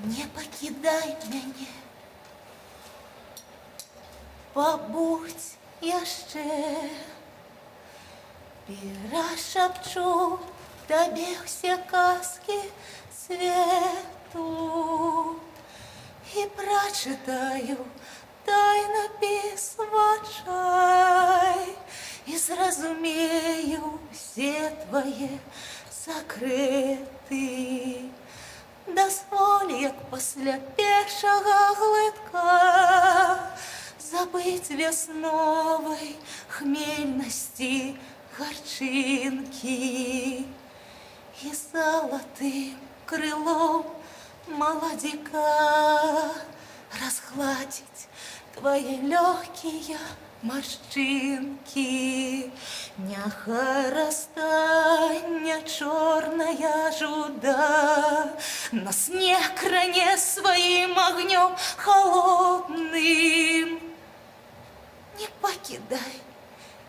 Не пакідай мяне. Пабудь яшчэ. Перашапчу табе ўсе казкі свету і прачытаю тайнапіс вачай і зразумею ўсе твае сакрэты. Дазволь, як пасля першага глытка забыць вясновай хмельнасці гарчынкі і залатым крылом маладзіка разгладзіць твае лёгкія маршчынкі. Няхай растане чорная жуда, нас не кране сваім агнём холодным. Не пакідай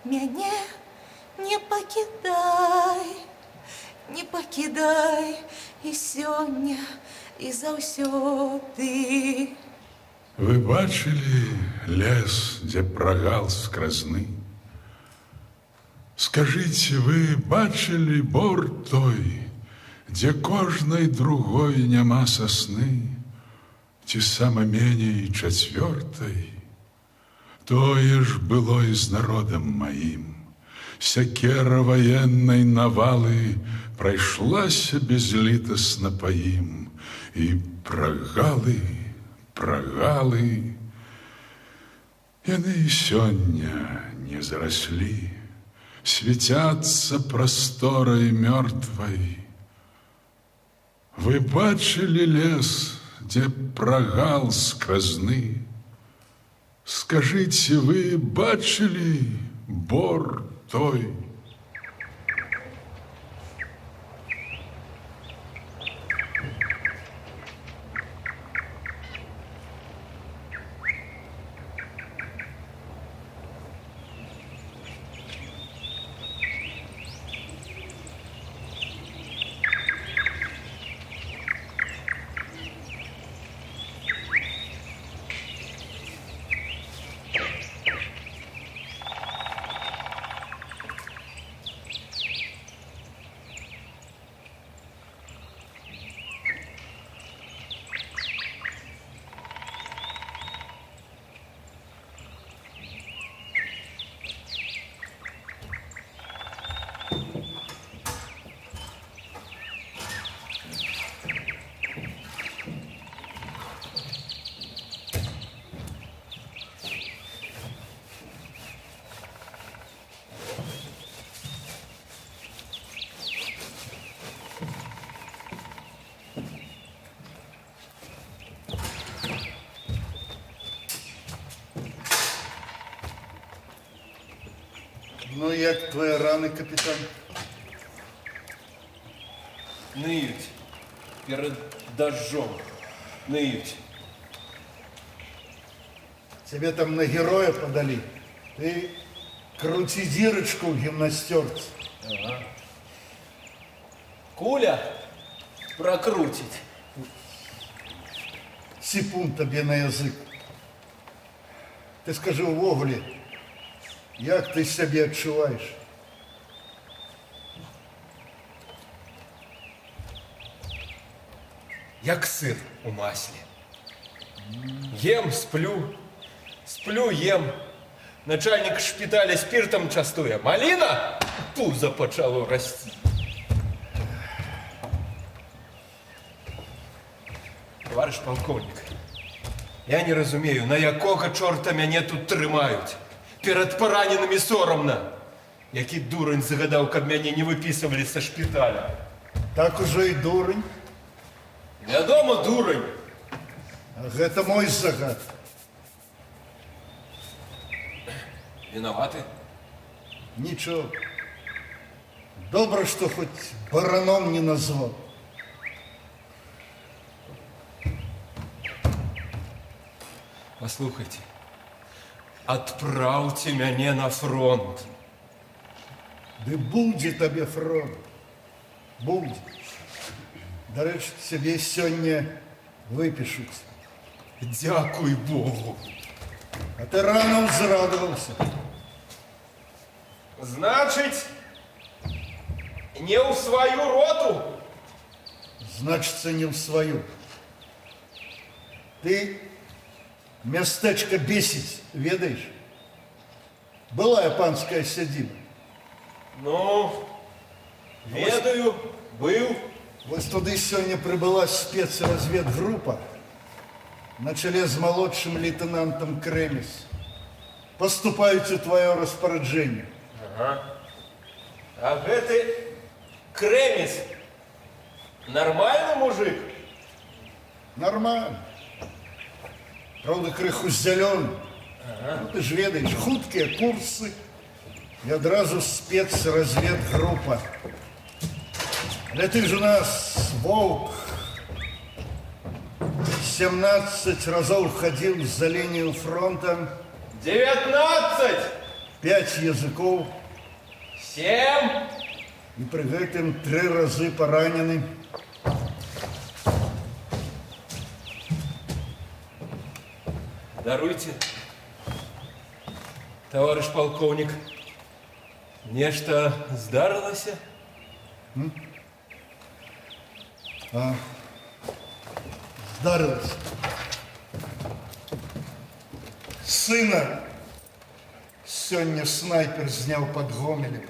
мяне, не пакідай, не пакідай і сёння, і заўсёды. Вы бачылі лес, дзе прагал скразны? Скажыце, вы бачылі бор той, дзе кожнай другой няма сасны, ці сама меней чацвёртай? Тое ж было і з народам маім. Сякера ваеннай навалы прайшлася безлітасна па ім, і прагалы, прагалы, яны і сёння не зараслі, свяцяцца прасторай мёртвай. Вы бачылі лес, дзе прагал скразны? Скажыце, вы бачылі бор той? Ну, як твої рани, капітан? Ныють перед дождем. Ныють. Тебе там на героя подали. Ты крути дырочку в гимнастерце. Ага. Куля прокрутит. Сипун тебе на язык. Ты скажи увогуле, як ты себе адчуваеш? Як сыр у масле. Ем, сплю, сплю, ем. Начальник шпиталя спиртом частуя. Малина? Пузо почало расти. Товарищ полковник, я не разумею, на якого чорта мяне тут трымаюць? Перед пораненными соромно. Які дурень загадаў, каб мяне не выписывали со шпиталя. Так уже и дурень. Вядома, дурень. А гэта мой загад. Виноваты? Ничего. Добро, что хоть бараном не назвал. Послухайте, отправьте мяне на фронт. Ды будзе табе фронт. Будзе. Дарэчы, цябе сёння выпишуць. Дякуй Богу. А ты рано узрадовался. Значить, не у свою роту? Значится, не в свою. Ты местечко бесить ведаешь? Была панская сядиба. Ну, ведаю, был. Вось туды сегодня прибыла спецразведгруппа на челе с молодшим лейтенантом Кремес. Поступают у твое распоряжение. А гэты Кремес нормальный мужик? Нормально. Правда, крыху зеленый. Ну, ты ж ведаешь, хуткие курсы и одразу спецразведгруппа. Да ты же у нас, волк, 17 разов ходил за линию фронта, 19! 5 языков, 7! и при гэтым 3 разы поранены. Даруйте, товарищ полковник, нечто здарылася? Здарилось. Сына сегодня снайпер снял под Гомелем.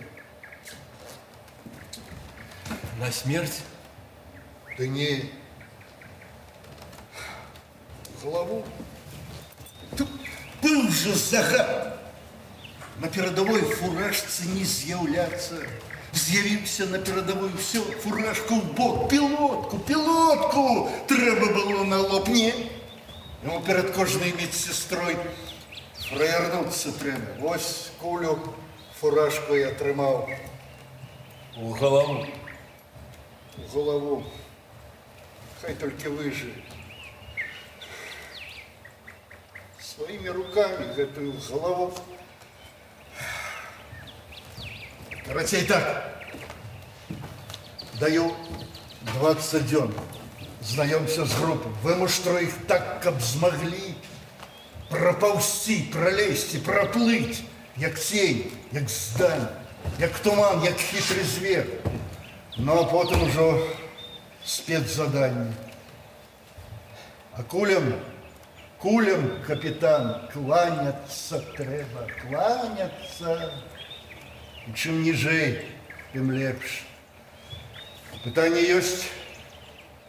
На смерть? Да не, голову. Тут был же загад. На передовой фуражцы не з'являться. З'явився на передовой, все, фуражку в бок, пілотку треба було на лоб. Ні. Йому перед кожною медсестрою провернуться треба. Ось кулю фуражку я тримав. У голову. В голову. Хай тільки виживе. Своими руками гэтую голову. Короче, так. Даю 20 дён. Знаёмся с группой. Вымуштро их так, каб змогли пропаўсці, пролезть, проплыть, як тень, як здань, як туман, як хитрый зверь. Ну, а потом уже спецзадание. А кулям, капитан, кланяться треба, кланяться. И чим ніжей, тим лепше. Питання есть?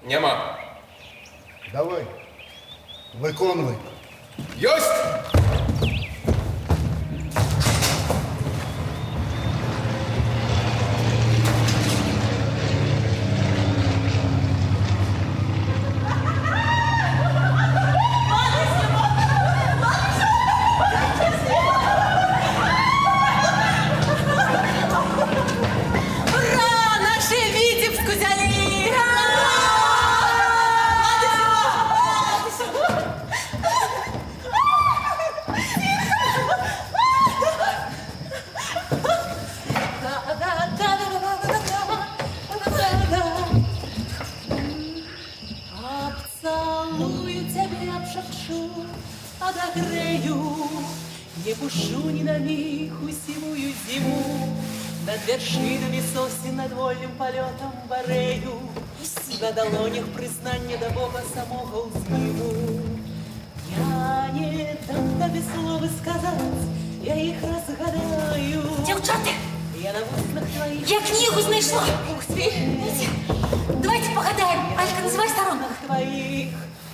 Нема. Давай, виконуй. Есть! Ура! Наши Витебск взяли! Обцелую тебя, обшепчу, отогрею, не пушу ни на миг усимую зиму. Над вершинами сосен, над вольным полетом барею, на долонях признання до Бога самого узниму. Я не дам тобі слова сказать, я їх розгадаю. Дівчата, Я на вуснах твоїх. я книгу знайшла. Ух ты! Давайте погадаємо. Алька, називай сторонок. Твоих,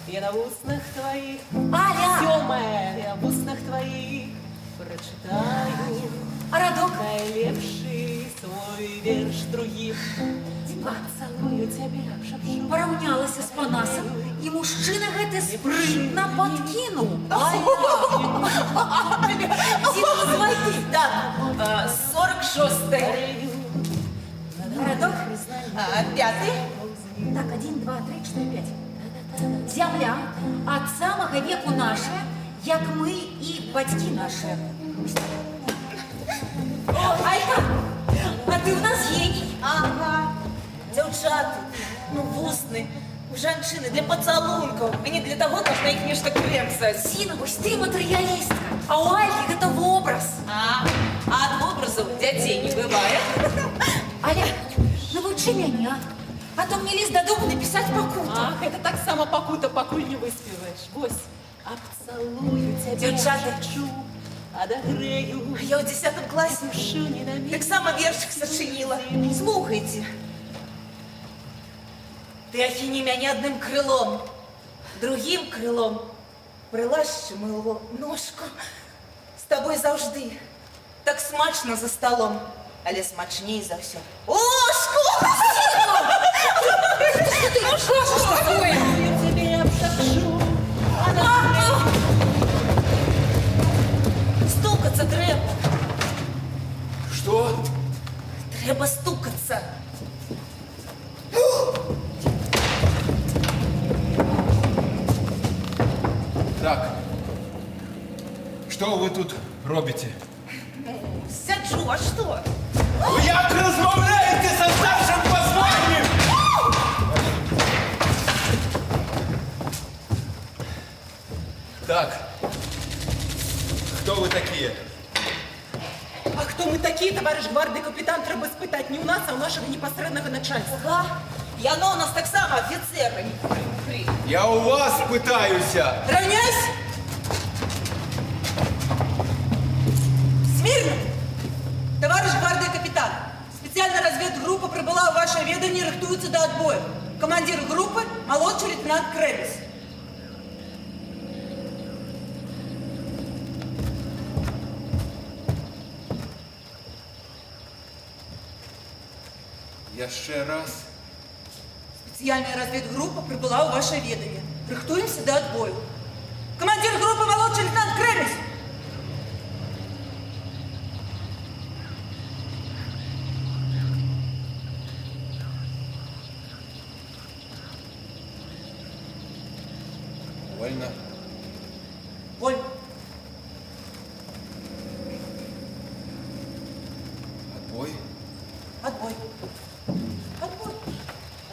я на устных твоих, Аля, все мое, я в устных твоих прочитаю а радок? найлепший свой верш другим. Поцелую тебя, шепшу. Порівнялася з Панасом, і мужчина гэты спрытно подкинув. Діду, називай ти. Так, 46-й. Радок? 5-й. Так, 1, 2, 3, 4, 5. Земля от самого веку наша, як ми і батьки наші. Алька, а ти у нас геній. Ага. Дівчата, ну вусни, У жанчыны для пацалункаў, а не для таго, каб на іх нешта крэмсаць. Зіна, вось ты матэрыялістка, а у Алькі гэта вобраз. А ад вобразаў дзяцей не бывае. Аля, навучы мяне, а то мне ліст дадому напісаць пакуту. Ах, это таксама пакута, пакуль не выспеваеш. Вось, абцалую цябе, Дзяўчаты. шапчу, адагрэю. Я ў 10 класе Душу не на миг. таксама вершик сачыніла. Слухайце. Ты ахіні мяне адным крылом, другім крылом прылашчы мыло ножку. З табой заўжды так смачна за сталом, але смачней за ўсё. Ложку! Я тебе обшепчу, адагрэю. Стукацца трэба. Что? Трэба стукацца. Так. Что вы тут робите? Сяджу, а што? Вы як размовляете со старшим по званию? Так. Кто вы такие? А хто мы такие, товарищ гвардии капитан, треба спытать не у нас, а у нашего непосредного начальства. Ага. Яно у нас таксама офіцери. Я у вас пытаюся. Равняйсь! Смирно! Товарищ гвардии капитан, специальная разведгруппа прибыла в ваше ведомие и рыхтуется до отбоя. Командир группы – молодший лейтенант Кремес. Еще раз. Специальная разведгруппа прибыла в ваше ведомие. Рыхтуемся до отбоя. Командир группы – молодший лейтенант Кремес. Вольно. Воль. Отбой. Отбой. Отбой.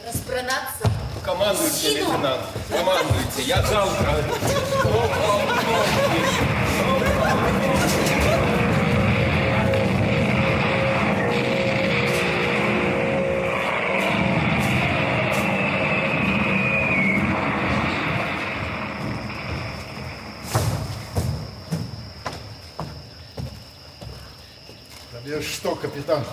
Распранаться. Командуйте, Сину! лейтенант. Командуйте. Я завтра. Тебе что, капитан?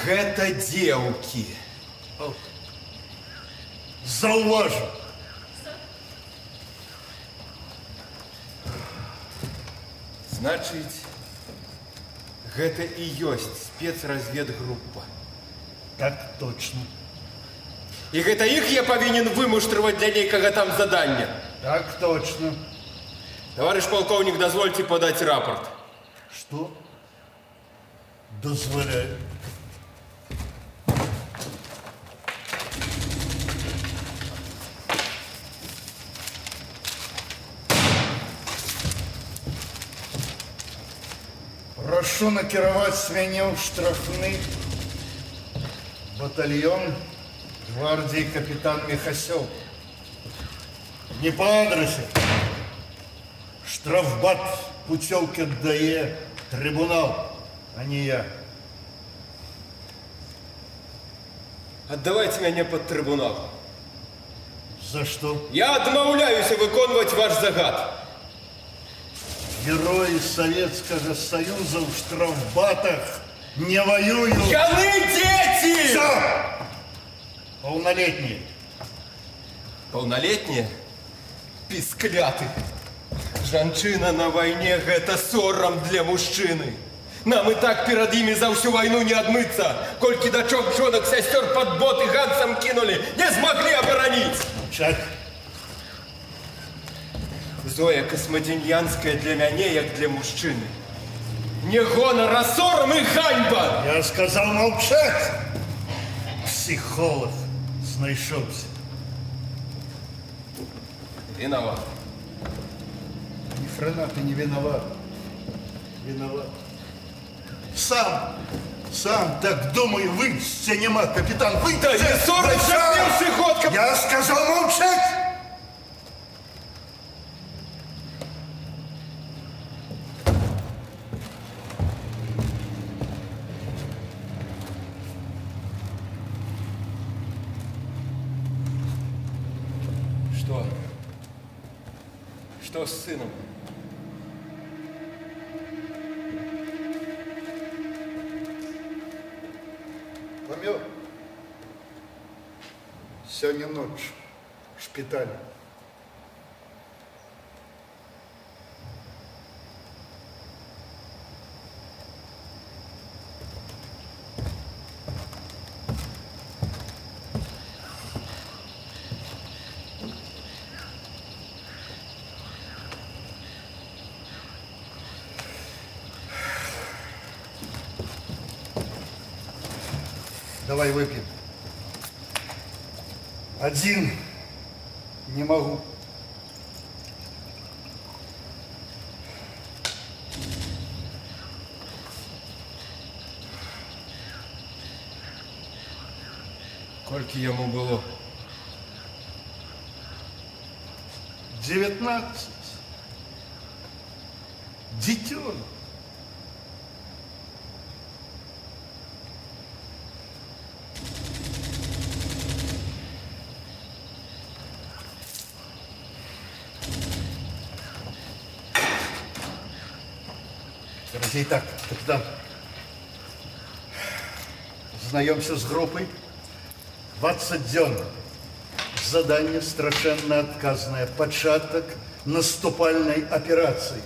Гэта девки. Заўважу. Значит, гэта и есть спецразведгруппа. Так точно. И гэта их я повинен вымуштраваць для нейкага там задания. Так точно. Товарищ полковник, дозвольте подать рапорт. Что? Дозволяю. Прошу накіраваць мяне ў штрафны батальон гвардии капитан Михасев. Не по адресу. Штрафбат путевки отдае трибунал, а не я. Отдавайте меня под трибунал. За что? Я отмовляюсь выконывать ваш загад. Герои Советского Союза в штрафбатах не воюют. Яны дети! Все! Полнолетние. Полнолетние? Пискляты. Жанчына на войне – гэта сорам для мужчыны. Нам и так перед ими за всю войну не отмыться. Кольки дочок, жонок, сестер под боты ганцам кинули, не смогли оборонить. Чак. Зоя Космодемьянская для мяне, як для мужчыны. Не гонор, а сорам и ганьба! Я сказал молчать. Психолог знайшовся. Виноват. хрена ты не виноват. Виноват. Сам так думаю, вы, нема, капитан, вы... Да не ссорься, психотка! Я сказал молчать! Что? Что с сыном? Помер. Сегодня ночь в шпитале. Давай выпьем. Один не могу. Кольки ему было? 19. Детёнок. Итак, капитан, знаемся с группой. 20 дён. Задание страшенно отказное. Початок наступальной операции.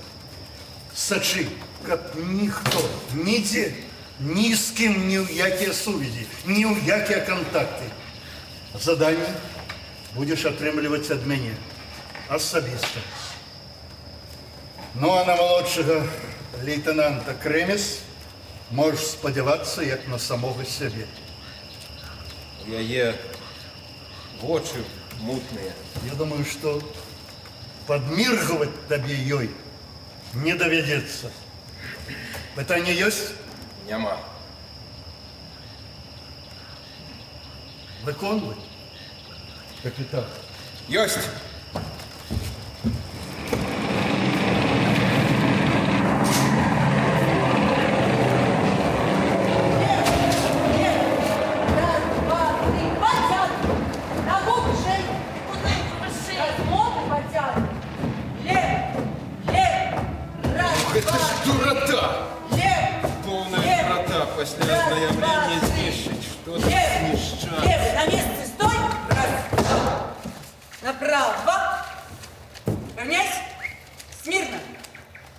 Сачи, как ніхто, ніде, ні з ким ні в які сувязі, ні в які контакти. Задание будешь отрымливать от меня. Особисто. Ну, а на молодшего лейтенанта Кремес можешь сподіватися, як на самого себе. Я очи мутные. Я думаю, что подміргувати тобі їй не доведеться. Питання есть? Нема. Виконуй, капітан. Есть. Это ж дурота! Полная дурота после ознайомления знищить. Что ты знищать? Лев, на месте стой! Раз. Направо. Равняйся. Смирно.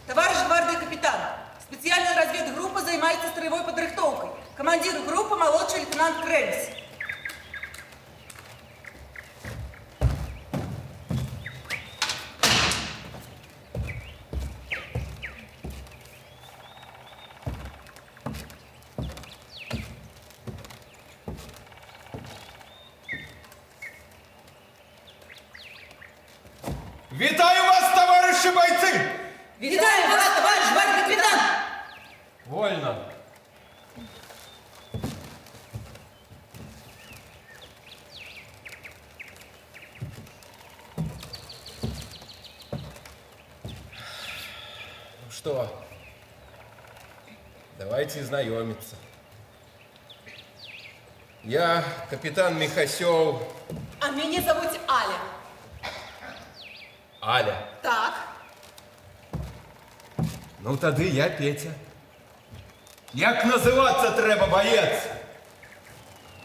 Товарищ гвардии капитан, специальная разведгруппа занимается строевой подрыхтовкой. Командир группы молодший лейтенант Кремс. Витаю вас, товарищи бойцы! Витаем вас, товарищ гвардии капитан! Вольно. Ну что, давайте знакомиться. Я капитан Михасев. А меня зовут Аля. Аля. Так. Ну тады я Петя. Як називатися треба, боєць?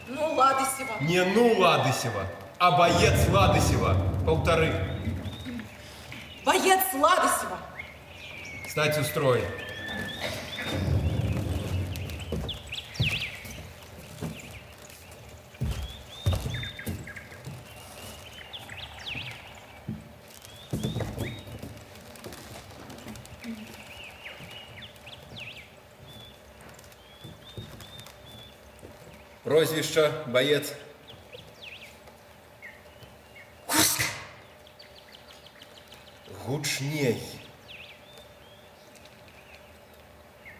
Ну, Ладысева. Не ну Ладысева, а боец Ладысева. Полторы. Боец Ладысева. Стать устрой. Прозвище боец. Гучней.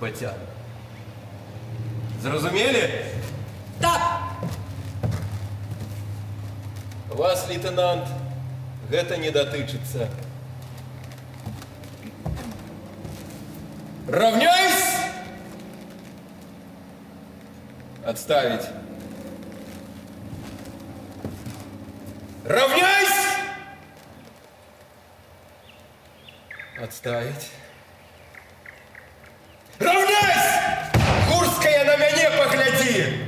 Батян. Зразумели? Так, Вас, лейтенант, гэта не датычыцца. Равняйсь! Отставить. Равняйсь! Отставить. Равняйсь! Курская, на мяне погляди!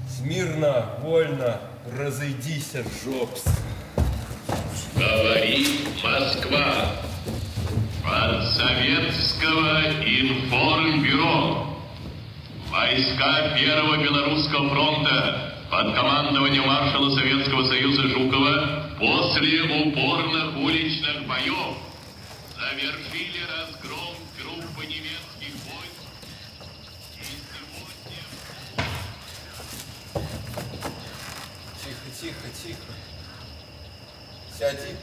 Смирно, вольно, разойдися, жопс. Говорит Москва. От Советского информбюро. Войска Первого Белорусского фронта под командованием маршала Советского Союза Жукова после упорных уличных боев завершили разгром группы немецких войск. И сегодня... Тихо, тихо, тихо. Сяди.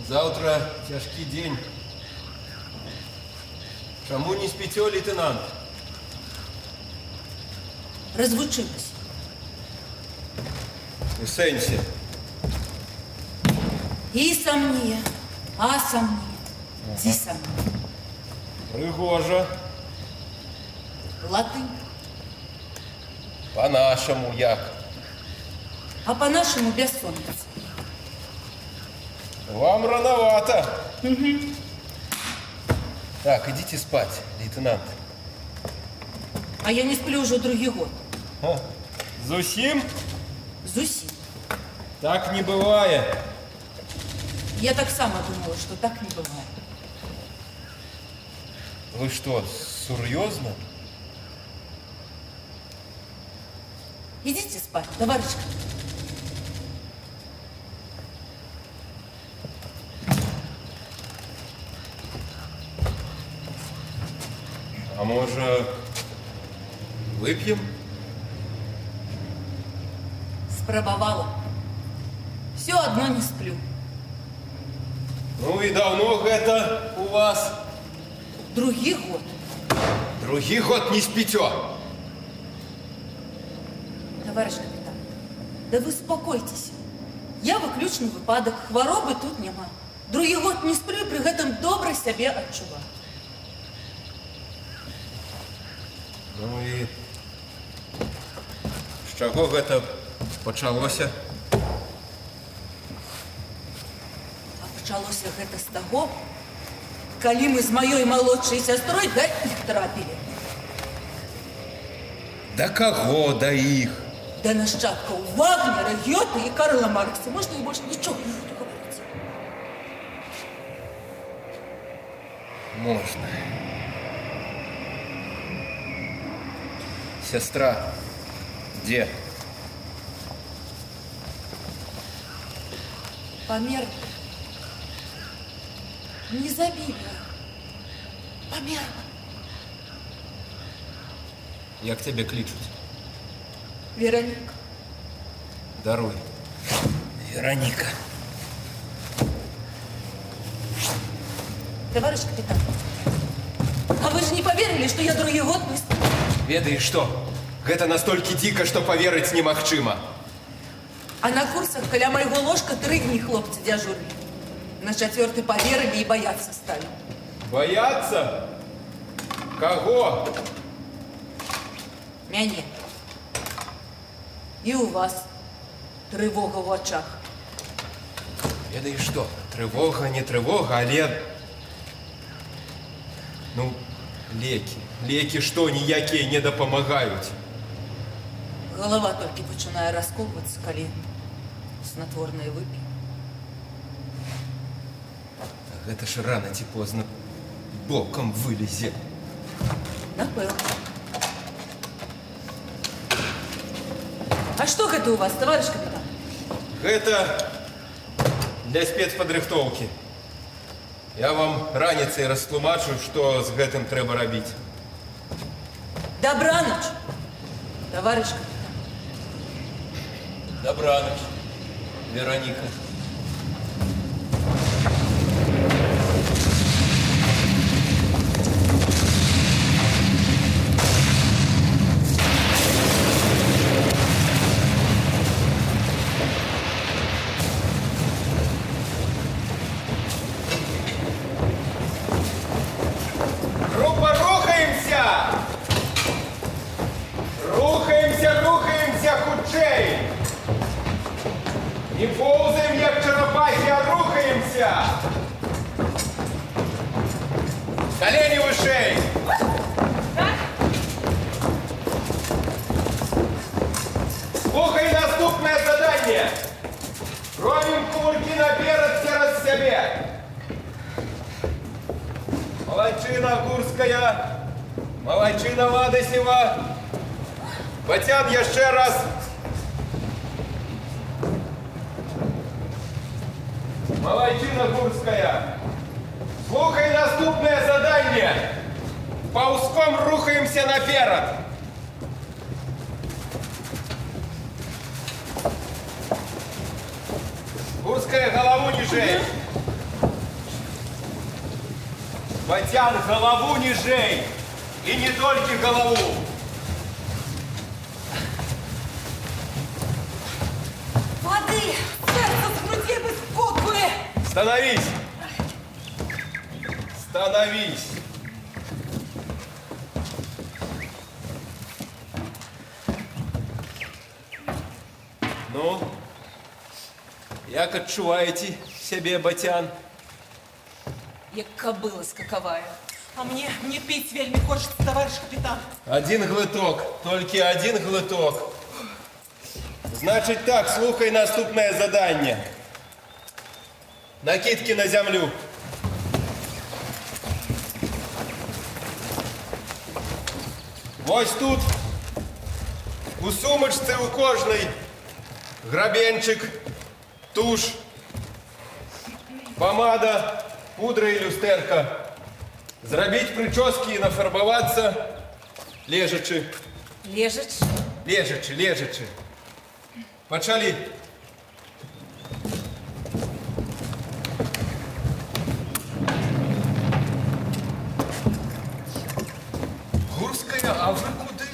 Завтра тяжкий день. Чому не спите, лейтенант? развучилась. У сенсі. И сомнения, а сомнения, ди сомнения. Пригожа. Латынь. По-нашому як. А по-нашему бессонница. Вам рановато. Так, идите спать, лейтенант. А я не сплю уже другий год. Зусим? Зусим. Так не бывает. Я так сама думала, что так не бывает. Вы что, серьезно? Идите спать, товарищ. А может, выпьем? Спробовала. Все одно не сплю. Ну и давно это у вас? Другий год. Другий год не спите. Товарищ капитан, да вы успокойтесь. Я выключный выпадок, хвороби тут нема. Другий год не сплю, і при гэтым добре себе адчуваю. Ну і з чого гэта пачалося? А пачалося гэта з таго, калі мы з маёй малодшай сястрой да іх трапілі. Да кого, да іх? Да нашчадкаў Вагнера, Гёте і Карла Маркса. Можна і больше нічого не буду говорити. Можно. Сестра, где? Померла. Не забили. Померла. Як тебе кличуть? Вероника. Даруй. Вероника. Товарищ капитан, а вы же не поверили, что я другий год не сплю? Ведаеш што? Гэта настолькі дзіка, што паверыць немагчыма. А на курсах каля майго ложка 3 дні хлопцы дзяжурылі. На 4-й поверили и бояться стали. Бояться? Кого? Мяне. И у вас трывога в очах. Ведаеш што? Трывога, не трывога, але... Ну, лекі. Лекі што, ніякія не дапамагаюць. Голова только пачынае расколвацца, калі снотворное вып'ю. Гэта ж рана ці позна боком вылезе. Напэўна. А что гэта у вас, товарищ капитан? Гэта для спецпадрыхтоўкі. Я вам раніцай растлумачу, што з гэтым трэба рабіць. Добраноч, товарищ капитан. Добраноч, Вероніка. Группа, рухаемся! Рухаемся хутчэй! Не ползаем, як чарапахи, а рухаемся! Колени вышей! Слухай наступное задание! Робим кувырки наперед через себе! Молодчина Гурская, молодчина Ладосева. Батян, еще раз. Молодчина Гурская. Слухай наступное задание. Пауском рухаемся наперед. Гурская, голову ниже. Батян, голову ниже. И не только голову. Воды! Сердце в груди без скобы! Становись! Становись! Ну, як адчуваеце сябе, Батян? Як кобыла скаковая. А мне пить вельми хочется, товарищ капитан. Один глоток, только один глоток. Значит так, слухай наступное задание. Накидки на землю. Вось тут у сумочцы у кожной грабенчик, тушь, помада, пудра и люстерка. Зрабіць прически и нафарбоваться лежачы. Лежачи? Лежачы. Пачалі. Гурская, а вы куды?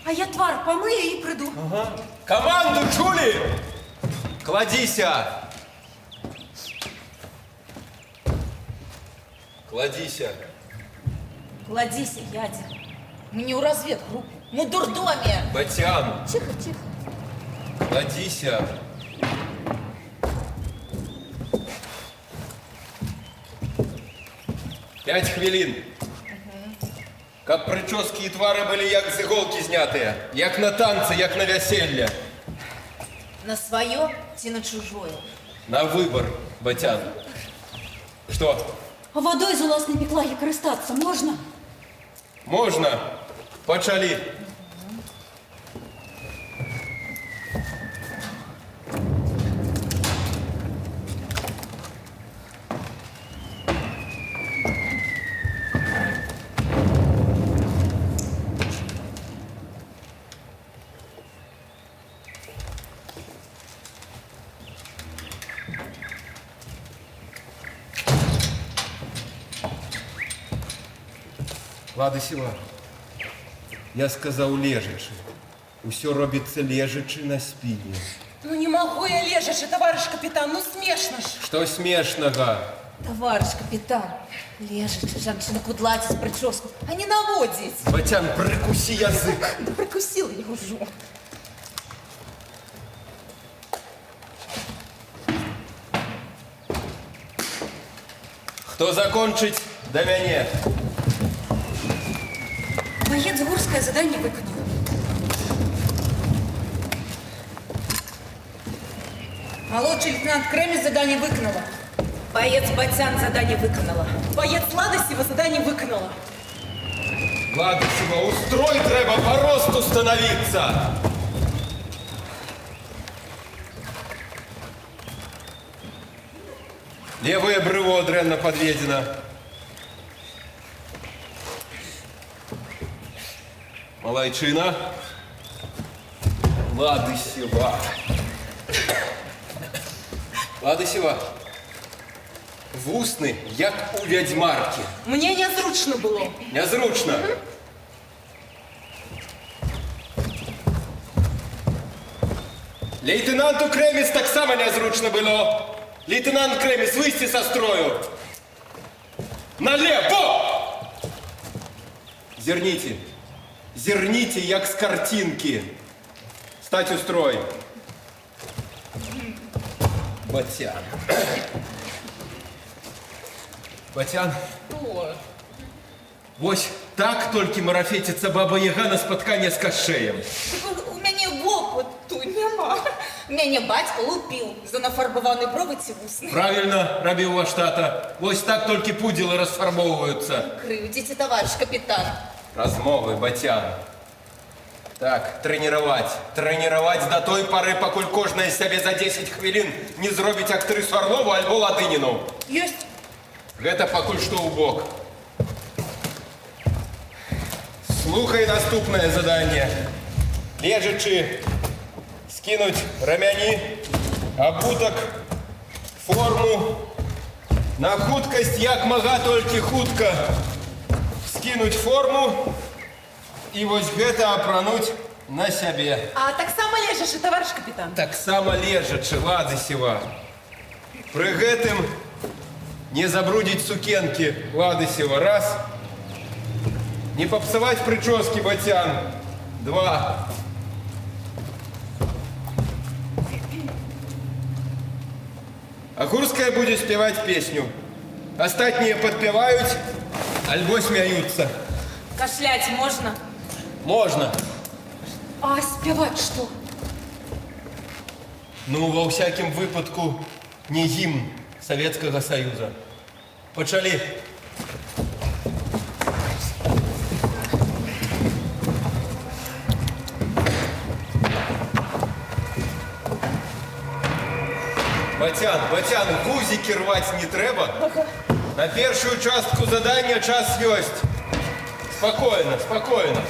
А я твар помыю и приду. Ага. Команду чули? Кладися. Кладися. Кладися, ядер. Мы не у разведгруппы. Мы в дурдоме. Батян, Тихо, тихо. кладися. Пять хвилин. Каб прически і твари були як з іголки знятые, як на танцы, як на веселье. На свое, ти на чужое. На выбор, Батян. Что? А водой з уласної піклаги користатися можна? Можно. Почали. Ладосева, я сказал лежачи. Усё робится лежачи на спине. Ну не могу я лежачи, товарищ капитан, ну смешно ж. Что смешного? Товарищ капитан, лежачи, женщина кудлатить прическу, а не наводить. Батян, прикуси язык. Да прикусила я уже. Кто закончить до мяне? Боец Гурское задание выполнил. Молодший лейтенант Кремес задание виконала. Боец Батян задание виконала. Боец Ладосева задание виконала. Ладосева, устрой треба по росту становиться. Левое брыво дрянно подведено. Малайчина. Ладысева. Ладысева. Вусны, як у вядьмарки. Мне нязручно было. Нязручно. Лейтенанту Креміс так само нязручно было. Лейтенант Креміс, выйти со строю. Налево! Зерните. Зерните, як с картинки. Стать у строй. Батян. Батян. Вось так толькі марафеціцца баба Яга на спатканне з Кашэем. У мяне вопыту няма. Мяне бацька лупіў за нафарбаваны бровы ці вусны. Правильно, рабіў ваш тата. Вось так толькі пудзелы расфарбоўваюцца. Крыўдзіце, таварыш капітан. Размовы, Батян. Так, трэніраваць. Трэніраваць до той пары, пакуль кожная з сябе за 10 хвілін не зробіць актрысу Орлову альбо Ладыніну. Ёсць. Гэта пакуль што ў бок. Слухай наступнае заданне. Лежачы, скінуць рамяні, абутак, форму, на хуткасць як мага толькі хутка скінуць форму і вось гэта апрануць на сябе. А таксама лежачы, таварыш капітан. Таксама лежачы, Ладысева. Пры гэтым не забрудзіць сукенкі, Ладысева, раз. Не попсовать прически, Батян. 2. А Гурская будет спевать песню. Остатние подпевают, альбо смеются. Кашлять можна? Можно. А спевать что? Ну, во всяким выпадку, не гимн Советского Союза. Почали. Батян, гузики рвать не треба. На першую частку задания час ёсць. Спокойно, спокойно.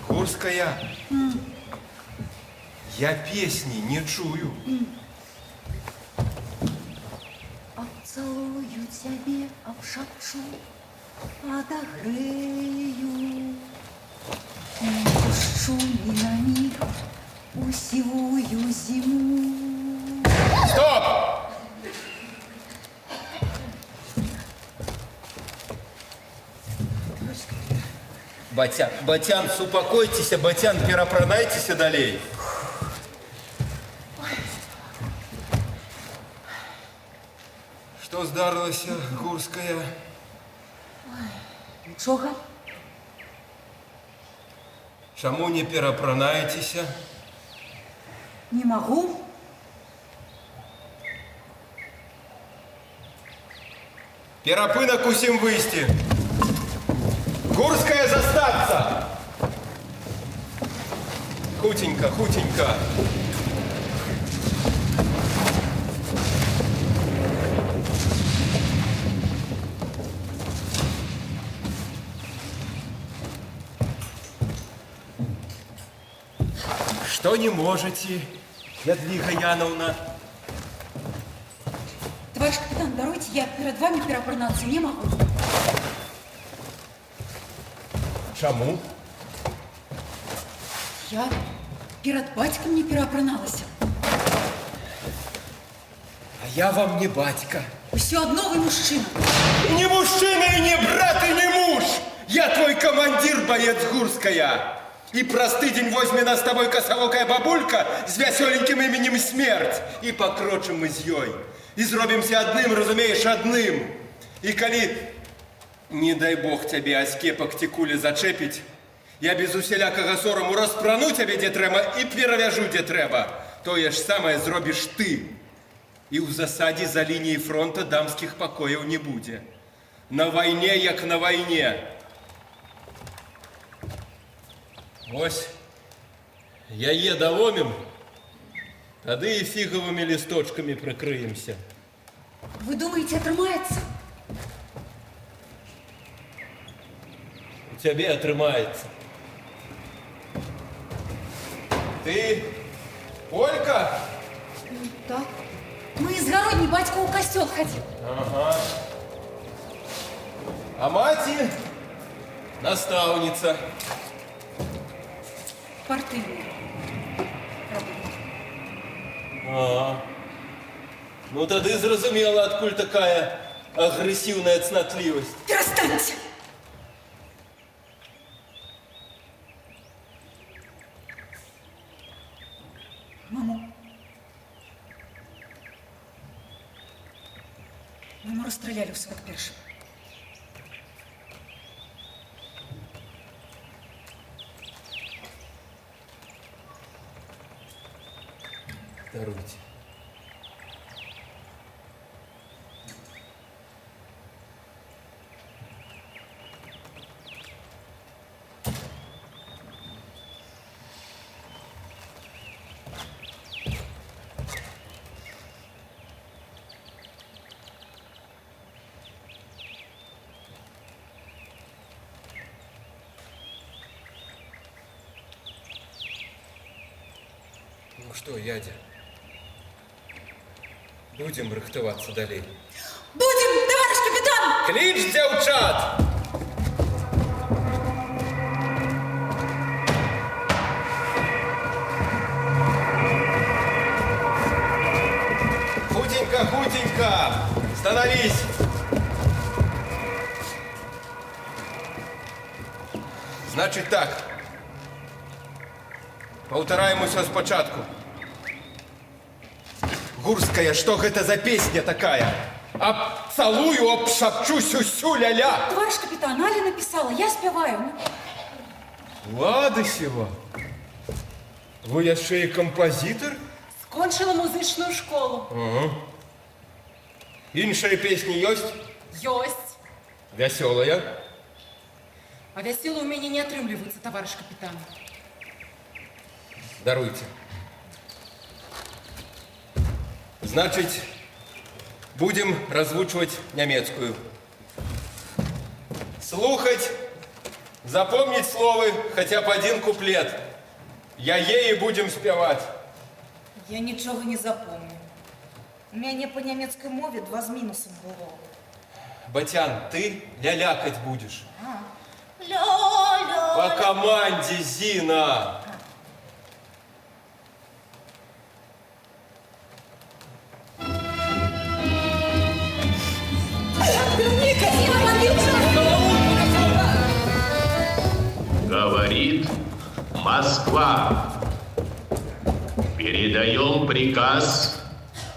Гурская, я песни не чую. Обцелую тебе, обшепчу, подогрею. Пущу ни на миг усевую зиму. Стоп! Батян, супокойтесь, Батян, перапранайтесь далей. Что здарылася, Гурская? Нічога? Чаму не перапранаецеся? Не могу. Перапынак усім выйсці. Гурская застаться! Хутенько, хутенько. Что не можете, Ядвига Яновна? Товарищ капитан, даруйте, я перед вами перапранацца не могу. Чаму? Я перед батьком не перапраналася. А я вам не батька. Все одно вы мужчина. И не мужчина, и не брат, и не муж. Я твой командир, боец Гурская. И простый день возьми нас с тобой косовокая бабулька с веселеньким именем Смерть. И покрочим мы с ёй. И зробимся одним, разумеешь, одним. И коли, не дай бог тебе аскепок текули зачепить, я без усялякага сорому распрану тебе, де трэба, и перавяжу, де трэба. Тое ж самое зробишь ты. И в засаде за линией фронта дамских покоев не будет. На войне, як на войне. Ось, яе доломим, тады и фиговыми листочками прикрыемся. Вы думаете, отрымается? У тебе отрымается. Ты Олька? Так. Мы из Городни батька у костел ходил. Ага. А мати наставница. Партийный. Ага. Ну тады зразумела, адкуль такая агрессивная цнотливость. Перестаньте! Маму расстреляли в 41-м. Даруйте. Ну что, Ядя, будем рыхтоваться далей. Будем, товарищ капитан! Клич дзяўчат! Худенько, худенько! Становись! Значит так. Паўтараем усё спачатку. Гурская, что гэта за песня такая? Обцалую, обшапчусь усю ля-ля. Товарищ капитан, Аля написала, я спеваю. Ладысева, вы яшчэ і кампазітар? Скончила музычную школу. Іншыя песні ёсць? Ёсць. Вясёлая? А вяселы у мяне не атрымліваюцца, товарищ капитан. Даруйте. Значит, будем раззвучивать нямецкую. Слухать, запомнить словы, хотя бы один куплет. Я ей будем спевать. Я нічого не запомню. У мяне по нямецкай мове 2 з мінусом было. Батян, ты лялякать будешь. Ля-ля. По команде, Зина. Говорит Москва. Передаем приказ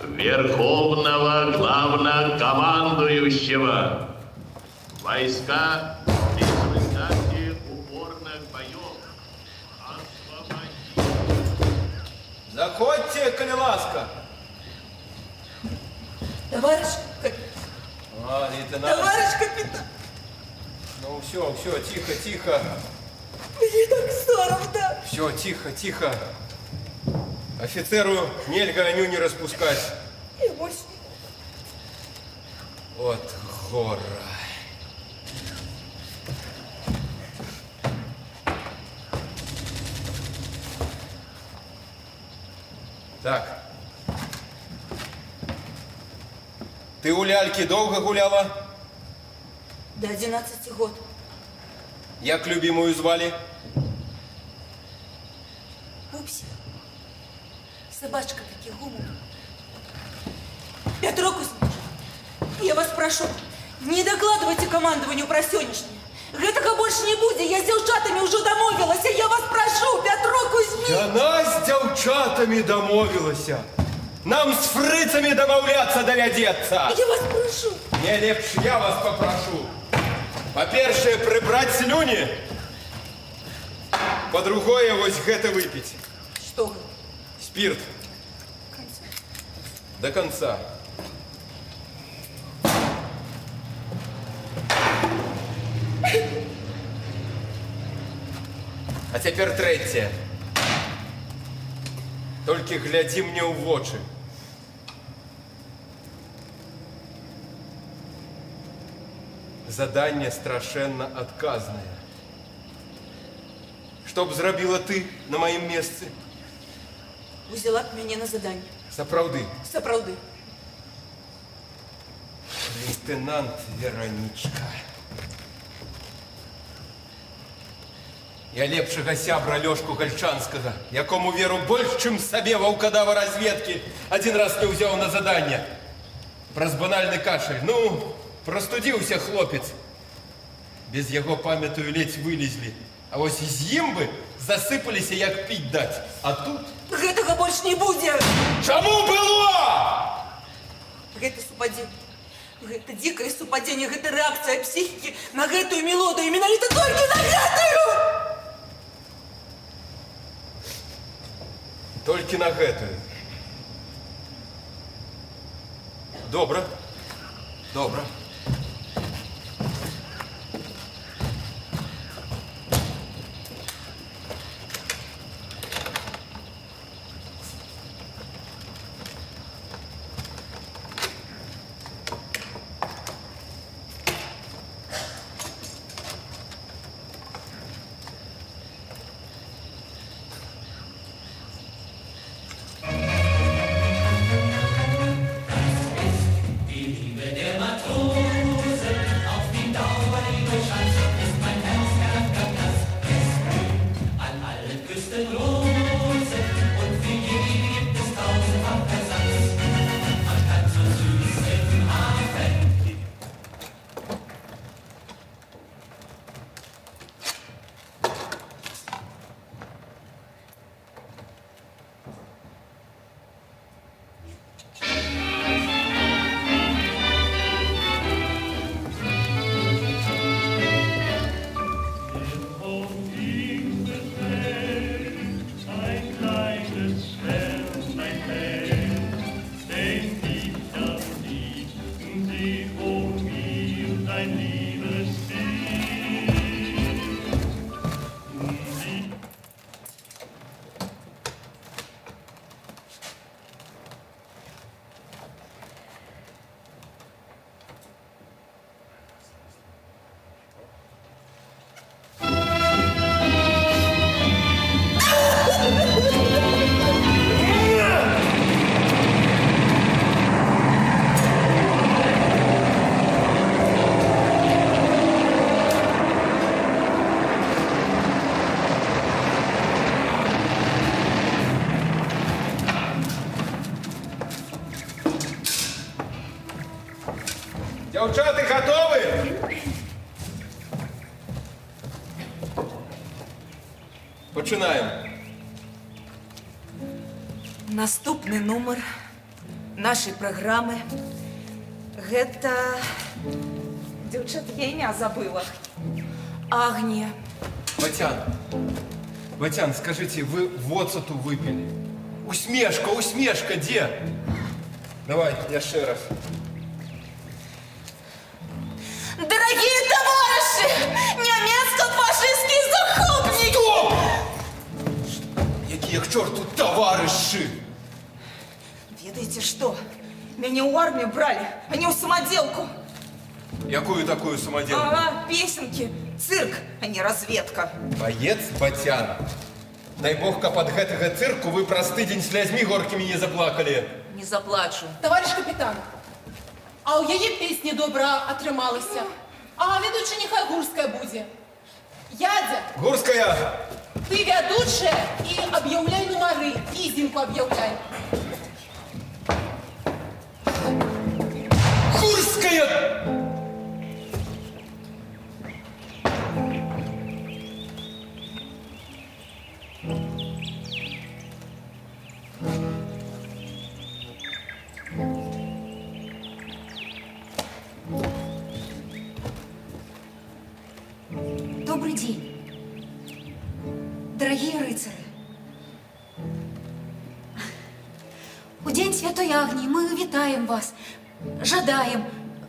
Верховного Главнокомандующего. Войска в результате упорных боев освободить. Заходьте, коли ласка. Товарищ Лейтенант. капитан, Ну все, тихо, тихо. мне так соромно. Все, тихо, тихо. Офицеру нельзя Аню не распускать. Я больше Вот гора. Так. Ты у ляльки долго гуляла? до 11 год. Як любимую звали? Пупсик. Собачка таки гумор. Петро Кузьмич, я вас прошу, не докладывайте командованию про сённяшнее. Гэтага больше не будзе, я с дзяўчатамі уже домовилась, я вас прошу, Петро Кузьмич. Яна з дзяўчатамі дамовілася. Нам з фрыцамі дамаўляцца давядзецца. Я вас прошу. Не лепш я вас попрошу. По-першае, прыбраць слюні. По-другое, вось гэта выпіць. Что вы? Спирт. До конца. А цяпер трэцяе. Толькі глядзі мне ў вочы. Заданне страшэнна адказнае. Што б зрабіла ты на маім месцы? Узяла б мяне на заданне. Сапраўды. Сапраўды. Лейтенант Веранічка. Я лепшага сябра Лёшку Гальчанскага, якому веру больш, чым сабе ваўкадава разведкі, адзін раз не ўзяў на заданне. Праз банальны кашаль. Ну, прастудзіўся хлопец. Без яго, памятаю, ледзь вылезлі. А вось з ім бы засыпаліся, як піць даць. А тут... Гэтага больш не будзе! Чаму было? Гэта супадзенне. Гэта дзікае супадзенне, гэта рэакцыя псіхікі на гэтую мелодыю, менавіта толькі на гэтую! Толькі на гэтую. Добра. Добра. Дзяўчаты гатовы? Пачынаем. Наступны нумар нашай праграмы гэта... Дзяўчат, я імя забыла. Агния. Батян, скажите, вы воцату выпили? Усмешка, где? Давай, яшчэ раз. Дорогие товарищи! Немецко-фашистские захопники! Стоп! Якія к чорту товарищи? Ведаеце што? Мяне ў армію бралі, а не ў самадзелку. Якую такую самоделку? Ага, песенки, цирк, а не разведка. Боец Батян. Дай бог, каб ад гэтага цирку вы праз тыдзень слязьмі горкімі не заплакалі. Не заплачу. Товариш капітан, а у яе песні добра атрымалася. А ведуча нехай Гурская будзе. Ядзя, Гурская! ты вядучая і аб'яўляй нумары, ізімку аб'яўляй. Гурская! Добрый день, дорогие рыцары. У Дзень Святой Агніі мы вітаем вас, жадаем,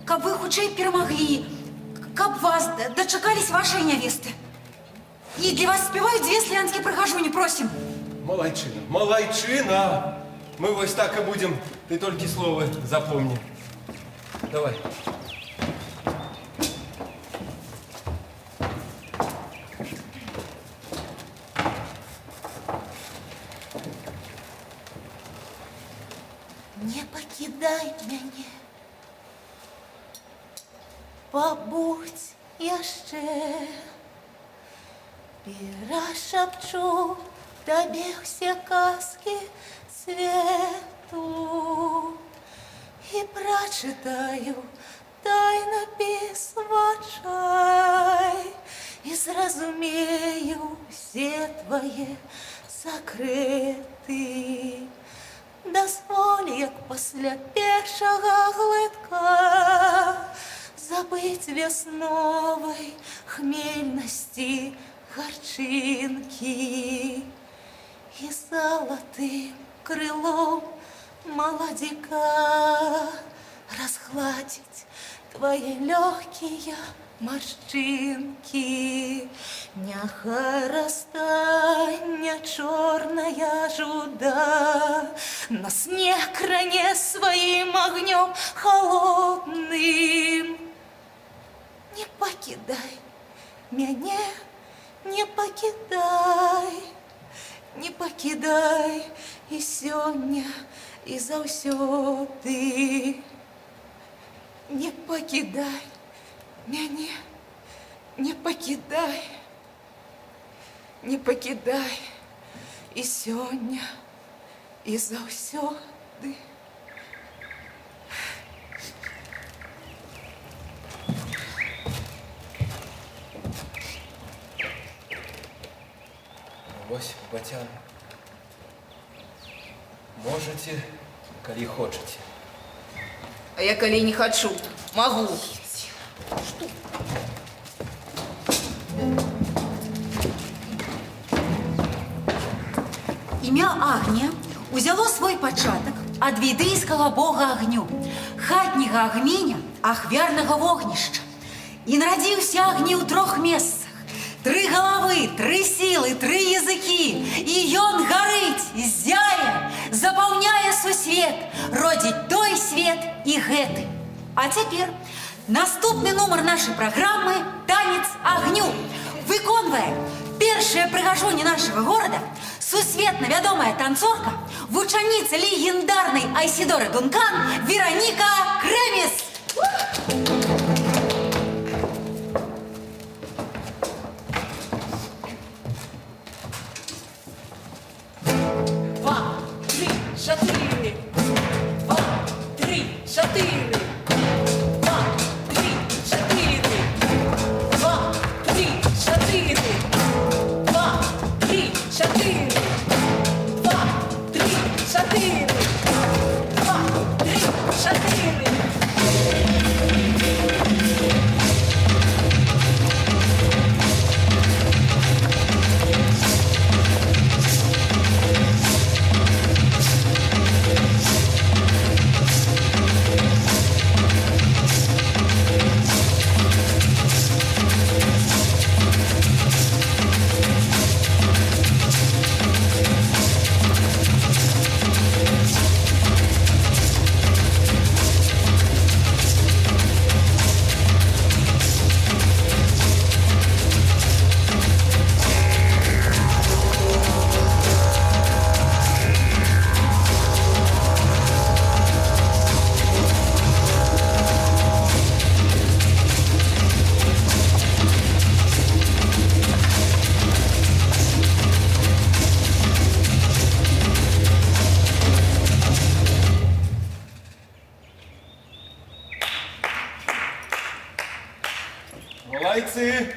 каб вы хутчэй перамаглі, каб вас дочекались вашей невесты. И для вас спевают две славянские прихожуни, просим. Малайчина, Малайчина! Мы вот так и будем, ты только слово запомни. Давай. Не покидай мяне, побудь яшчэ, перашапчу табе ўсе казкі свету і прачытаю тайнапіс вачай і зразумею все твае сакрэты. Дазволь, як пасля першага глытка забыць вясновай хмельнасці гарчынкі і залатым крылом маладзіка разгладзіць твае лёгкія маршчынкі. Няхай растане чорная жуда, нас не кране сваім агнём холодным. Не покидай мяне, не покидай, не покидай і сёння, і заўсёды. Не покидай мяне, не покидай, не покидай і сёння, і заўсёды. Вось, батян, можете, калі хочете. А я коли не хочу, могу. Імя Агния узяло свой пачатак ад ведыйскага бога агню, хатняга агменя, ахвярнага вогнішча. І нарадзіўся Агній у 3 месцах. 3 галавы, 3 сілы, 3 языкі. І ён гарыць, зяе, запаўняе сусвет, родзіць той свет і гэты. А цяпер наступны нумар нашай праграмы «Танец агню» выконвае першая прыгажуня нашага горада, сусветна вядомая танцорка, вучаніца легендарнай Айсідоры Дункан Вероніка Крэміс. Малайцы!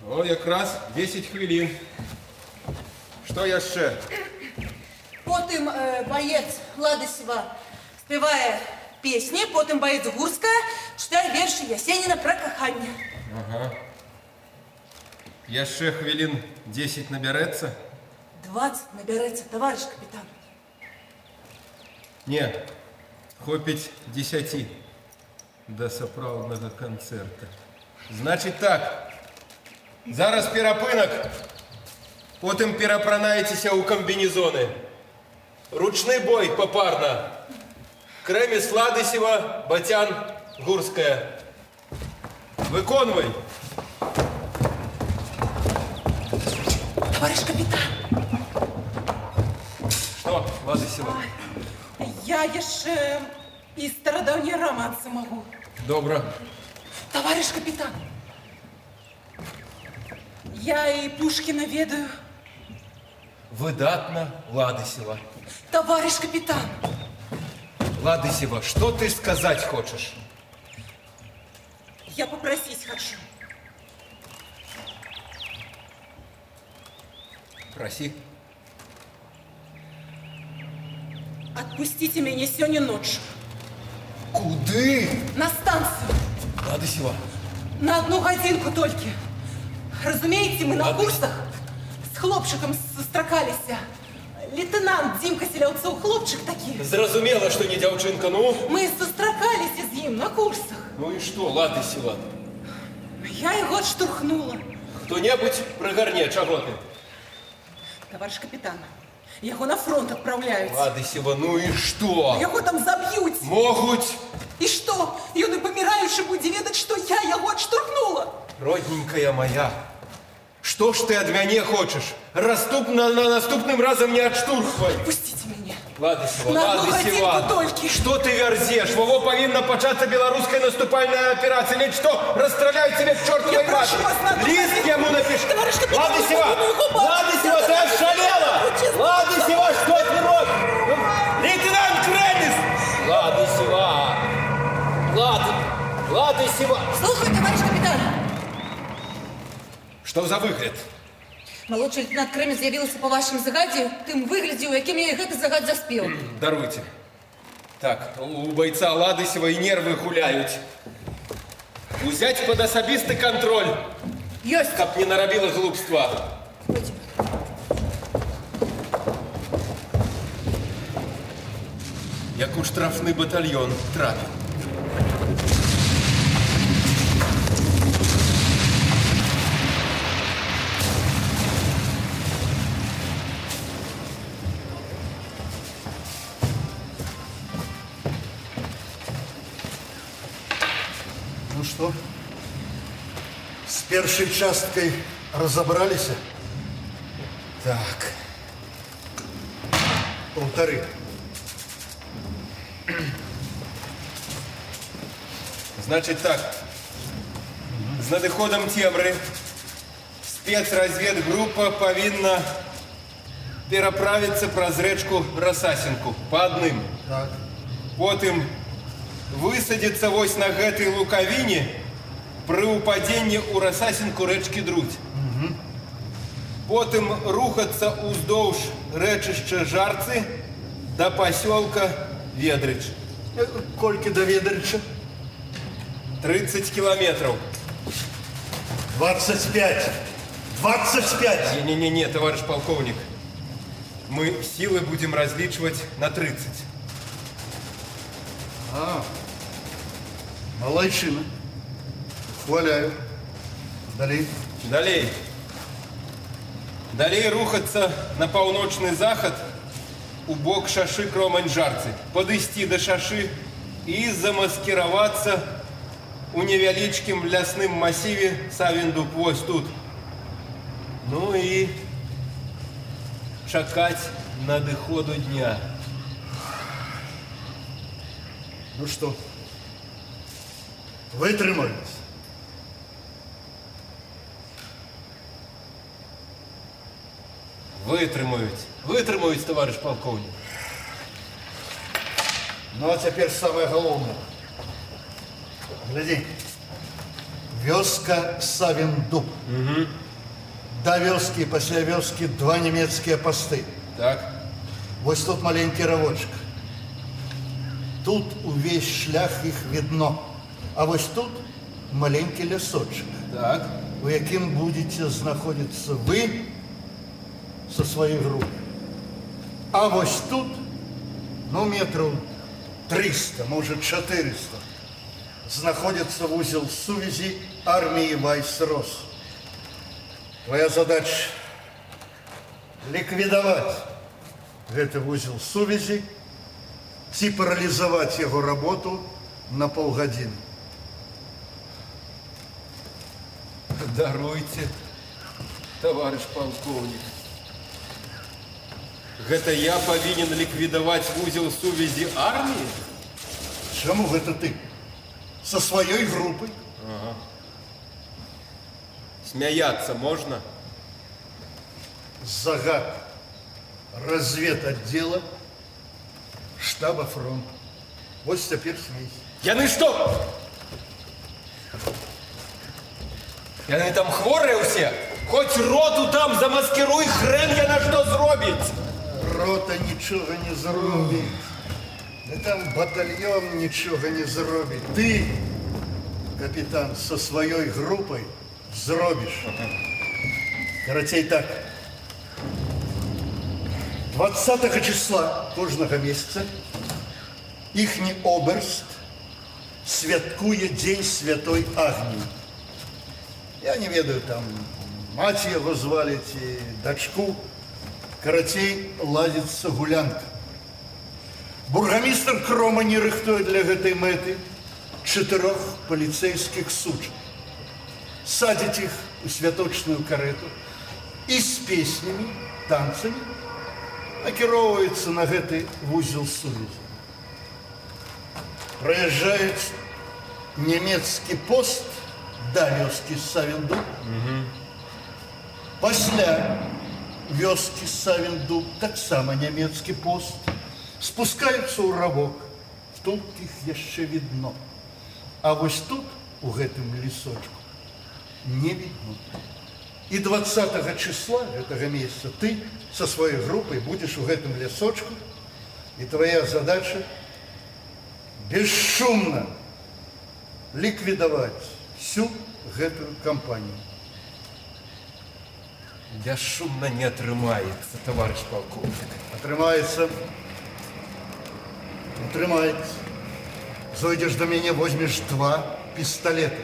О, якраз 10 хвилин. Что яшчэ? Потым боец Ладосева спевае песни, потым боец Гурская читае верши Ясеніна про каханне. Ага. Яшчэ хвилин 10 набярэцца? 20 набярэцца, товарищ капитан. Не, хопіць 10. до сапраўднага канцэрта. Значить так. Зараз перапынак. Потым перапранаецеся ў камбінезоны. Ручны бой папарна. Крэміс Ладысева, Батян Гурская. Выконвай. Товарищ капитан, Что, Ладысева? я яшчэ і старадаўнія романсы могу. Добра. Товарищ капитан, я и Пушкина ведаю. Выдатна, Ладысева. Товарищ капитан, Ладысева, что ты сказать хочешь? я попросить хочу. Проси. Отпустите меня сегодня ночью Куды? на станцию. Ладысева. На 1 годинку только. Разумеете, мы на Ладно. курсах с хлопчиком сустракались. Лейтенант Димка Селявцов, хлопчик такі. Зразумела, что не дзяўчынка, ну? Мы сустракались з ім на курсах. Ну и что, Ладысева? Я его отштурхнула. Кто-небудь прыгарне, чаго ты? Товарищ капитан, его на фронт отправляют. Ладысева, ну и что? Его там забьют. Могуть. И что? Ён и помираючи буде ведать, что я его отштурхнула. Родненькая моя, что ж ты от мяне хочешь? На наступным разом не отштурхвай. Пустите меня. Ладысева, На 1 годинку Ладысева, только. что ты верзешь? Во повинна початься белорусская наступальная операция. Ведь что, расстреляют тебя к чертовой Я прошу матери? вас, на 1 Лист годинку. ему напиши. Товарищ капитан, Ладысева, я буду его бабушка. Ладысева, ты ошалела? Честно. Ладысева, что ты робишь? Лейтенант Кремис! Ладысева, Ладысева. Слухай, товарищ капитан. Что за выгляд? Молодший лейтенант Кремес з'явився по вашому загаді тим виглядів, яким я гэты загад заспел. Даруйте. Так, у бойца Ладысева и нервы гуляют. Узять под особистый контроль, Ёсть. каб не нарабила глупства. Як у штрафный батальон трапил. Ну что, с первой часткой разобрались? Так. Полторы. Значит так. З надыходом цемры спецразведгруппа повинна пераправиться праз рэчку Расасенку по адным. Так. Потым высадзіцца вось на гэтай лукавіне пры ўпадзенні ў Расасенку рэчкі Друдь. Потым рухацца ўздоўж рэчышча Жарцы да пасёлка Ведрыч. Кольки до Ведрича? 30 километров. 25. 25. Не-не-не, товарищ полковник. Мы силы будем различивать на 30. Молодчина. Хваляю. Далей. Далей. Далей рухацца на паўночны захад у бок шашы Кромань-Жарцы. Падысці да шашы і замаскіравацца у невялічкім лясным масіве Савін-Дуб. Вось тут. Ну і чакаць надыходу дня. Ну что, вытрымались? Вытрымаюць, товарищ полковник. Ну, а теперь самое головное. Гляди. Вёска Савін-Дуб. До вёски и после вёски 2 немецкие посты. Так. Вот тут маленький ровочек. Тут увесь шлях их видно. А вот тут маленький лесочек. Так. У яким будете знаходиться вы со своей группой. А вот тут, ну, метров 300, может 400. знаходится узел сувязі армии Вайс-Рос. Твоя задача ликвидовать этот узел сувязі ці парализовать его работу на полгодины. Даруйте, товарищ полковник. Гэта я павінен ліквідаваць вузел сувязі армії? Чему это ты? Со своей группой? Смяяться можна? Загад разведотдела штаба фронта. Вот теперь смейся. Яны што? Яны там хворыя ўсе? Хоць роту там замаскируй, хрен яна што зробіць. Рота ничего не зробит. Да там батальон ничего не зробит. Ты, капитан, со своей группой зробишь. Короче, так. 20 числа кожного месяца ихний оберст святкует День Святой Агнии. Я не ведаю, там мать его звали, ці дочку. Карацей, ладится гулянка. Бургомистр Крома не рыхтует для этой мэты 4 полицейских сучек. Садить их у святочную карету и с песнями, танцами накіроўваецца на гэты вузел сувязі. Проезжает немецкий пост до вёски Савіндуб. Пасля вёски Савіндуб таксама немецкий пост. Спускаются ў равок. Тут их яшчэ видно. А вось тут, у гэтым лесочку, не видно. И 20 числа этого месяца ты со своей группой будешь в этом лесочку, и твоя задача бесшумно ликвидовать всю эту компанию. Бесшумно не атрымаецца, товарищ полковник. Отрымается. Отрымается. Зайдешь до меня, возьмешь 2 пистолета.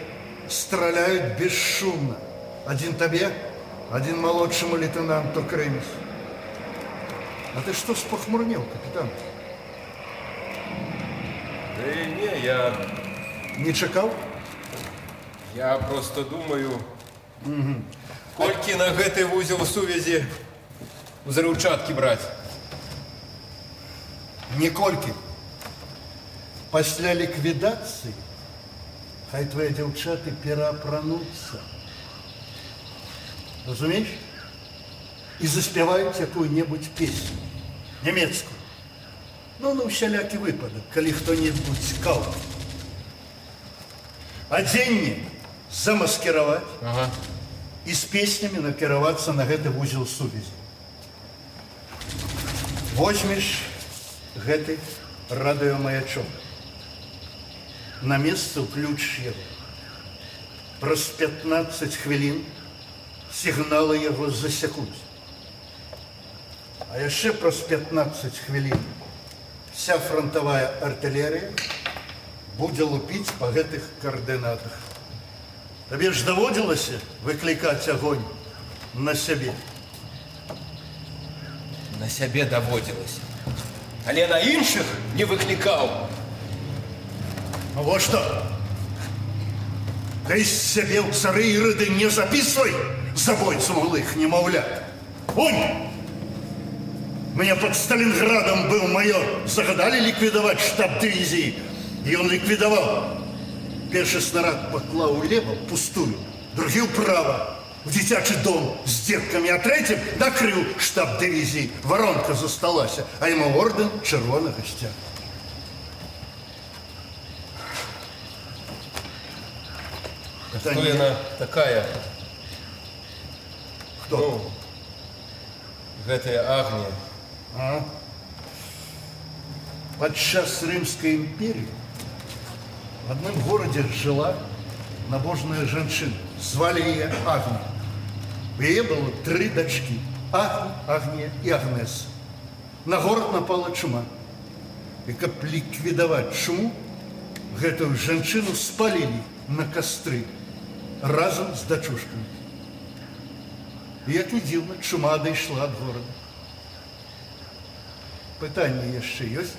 Стреляют бесшумно. Один тебе, один молодшему лейтенанту Кремис. А ты что спохмурнел, капитан? Да и не, я Не чекал? просто думаю, колькі на гэты вузел сувязі узрыўчаткі браць? Никольки. После ликвидации хай твои девчаты переапранутся. Разумеешь? И заспевают какую-нибудь песню. Немецкую. Ну, на всякий выпадок, коли кто-нибудь скал. А деньги замаскировать и с песнями накироваться на этот узел сувязі. Возьмешь гэты радыёмаячок. На место включишь его. Праз 15 хвилин сигналы его засекут. А еще праз 15 хвилин вся фронтовая артиллерия будет лупить по этих координатах. Тебе ж доводилось выкликать огонь на себе? На сябе даводзілася. Але на іншых не выклікаў. А вот что. Ты себе в цары и рыды не записывай забойцу малых немовлят. Онь! Мне под Сталинградом был майор. Загадали ликвидовать штаб дивизии. И он ликвидовал. Первый снаряд поклал влево, пустую, другий вправо, в дитячий дом с детками, а третьим накрыл штаб дивизии. Воронка засталась, а ему орден червоного стяга. Хто яна такая? Кто? Ну, гэтая Агния. А? Подчас Римской империи в одном городе жила набожная женщина. Звали ее Агния. У нее было 3 дочки. Агния и Агнеса. На город напала чума. И как ликвидовать чуму, гэтую жанчыну спалілі на кастры разам з дачушкамі. І, як не дзіўна, чума дайшла ад горада. Пытанні яшчэ ёсць?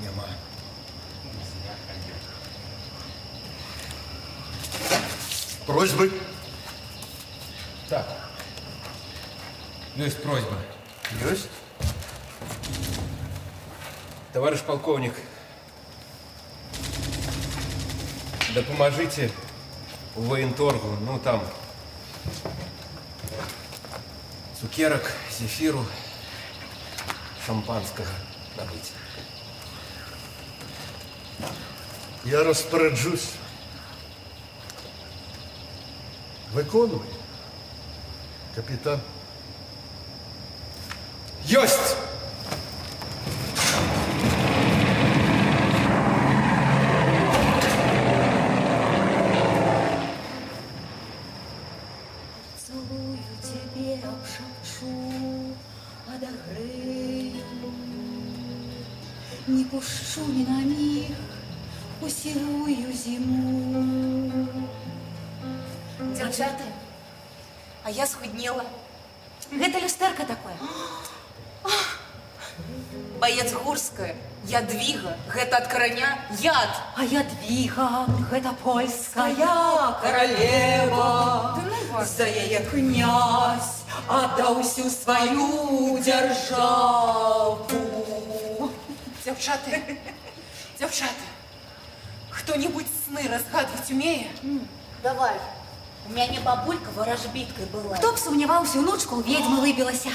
Няма. Просьбы? Так. Есть просьба. Ёсць. Товарищ полковник, допоможите в военторгу, ну там цукерок, зефиру, шампанского набыть. Я распоряджусь. Виконуй, капітан. Есть! Целую тебе, обшепчу, одогрею. Не пущу ни на миг у сірую зиму. Дзяўчаты, а я схуднела. Гэта люстэрка такое. Боец Гурская, ядвіга, гэта ад караня яд. А ядвіга, гэта польская королева. За яе князь аддаў всю сваю дзяржаву. Дзяўчаты, дзяўчаты, хто-нибудь сны разгадывать умее? Давай, у мяне бабулька ворожбіткай была. Хто б сумняваўся, унучка ў ведьмы выбілася.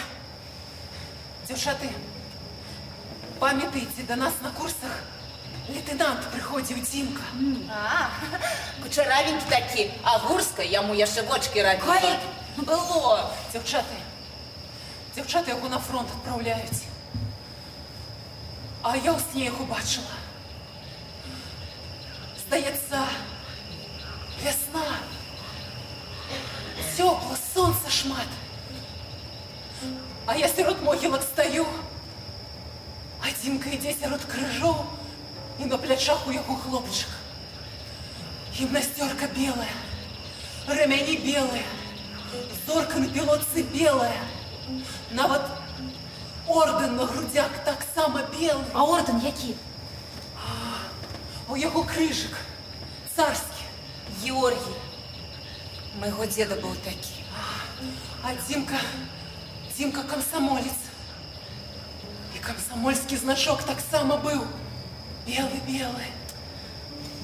Дзяўчаты, памятаеце, до нас на курсах лейтенант прыходзіў Дзімка. А, кучаравенькі такі, а Гурская яму яшчэ вочки рабіла. Калі? Было. Дзяўчаты яго на фронт адпраўляюць. А я ў сне яго бачыла. Здаецца, вясна. Цёпла, сонца шмат. А я сярод могілак стаю. А Дзімка ідзе сярод крыжоў, і на плячах у яго хлопчык. Гімнасцёрка белая, рамяні белыя, зорка на пілотцы белая. Нават ордэн на грудях таксама белы. А ордэн які? У яго крыжык царскі. Георгий. Майго деда быў такі. А Дзімка камсамолец. І камсамольскі значок таксама быў. Белы-белы.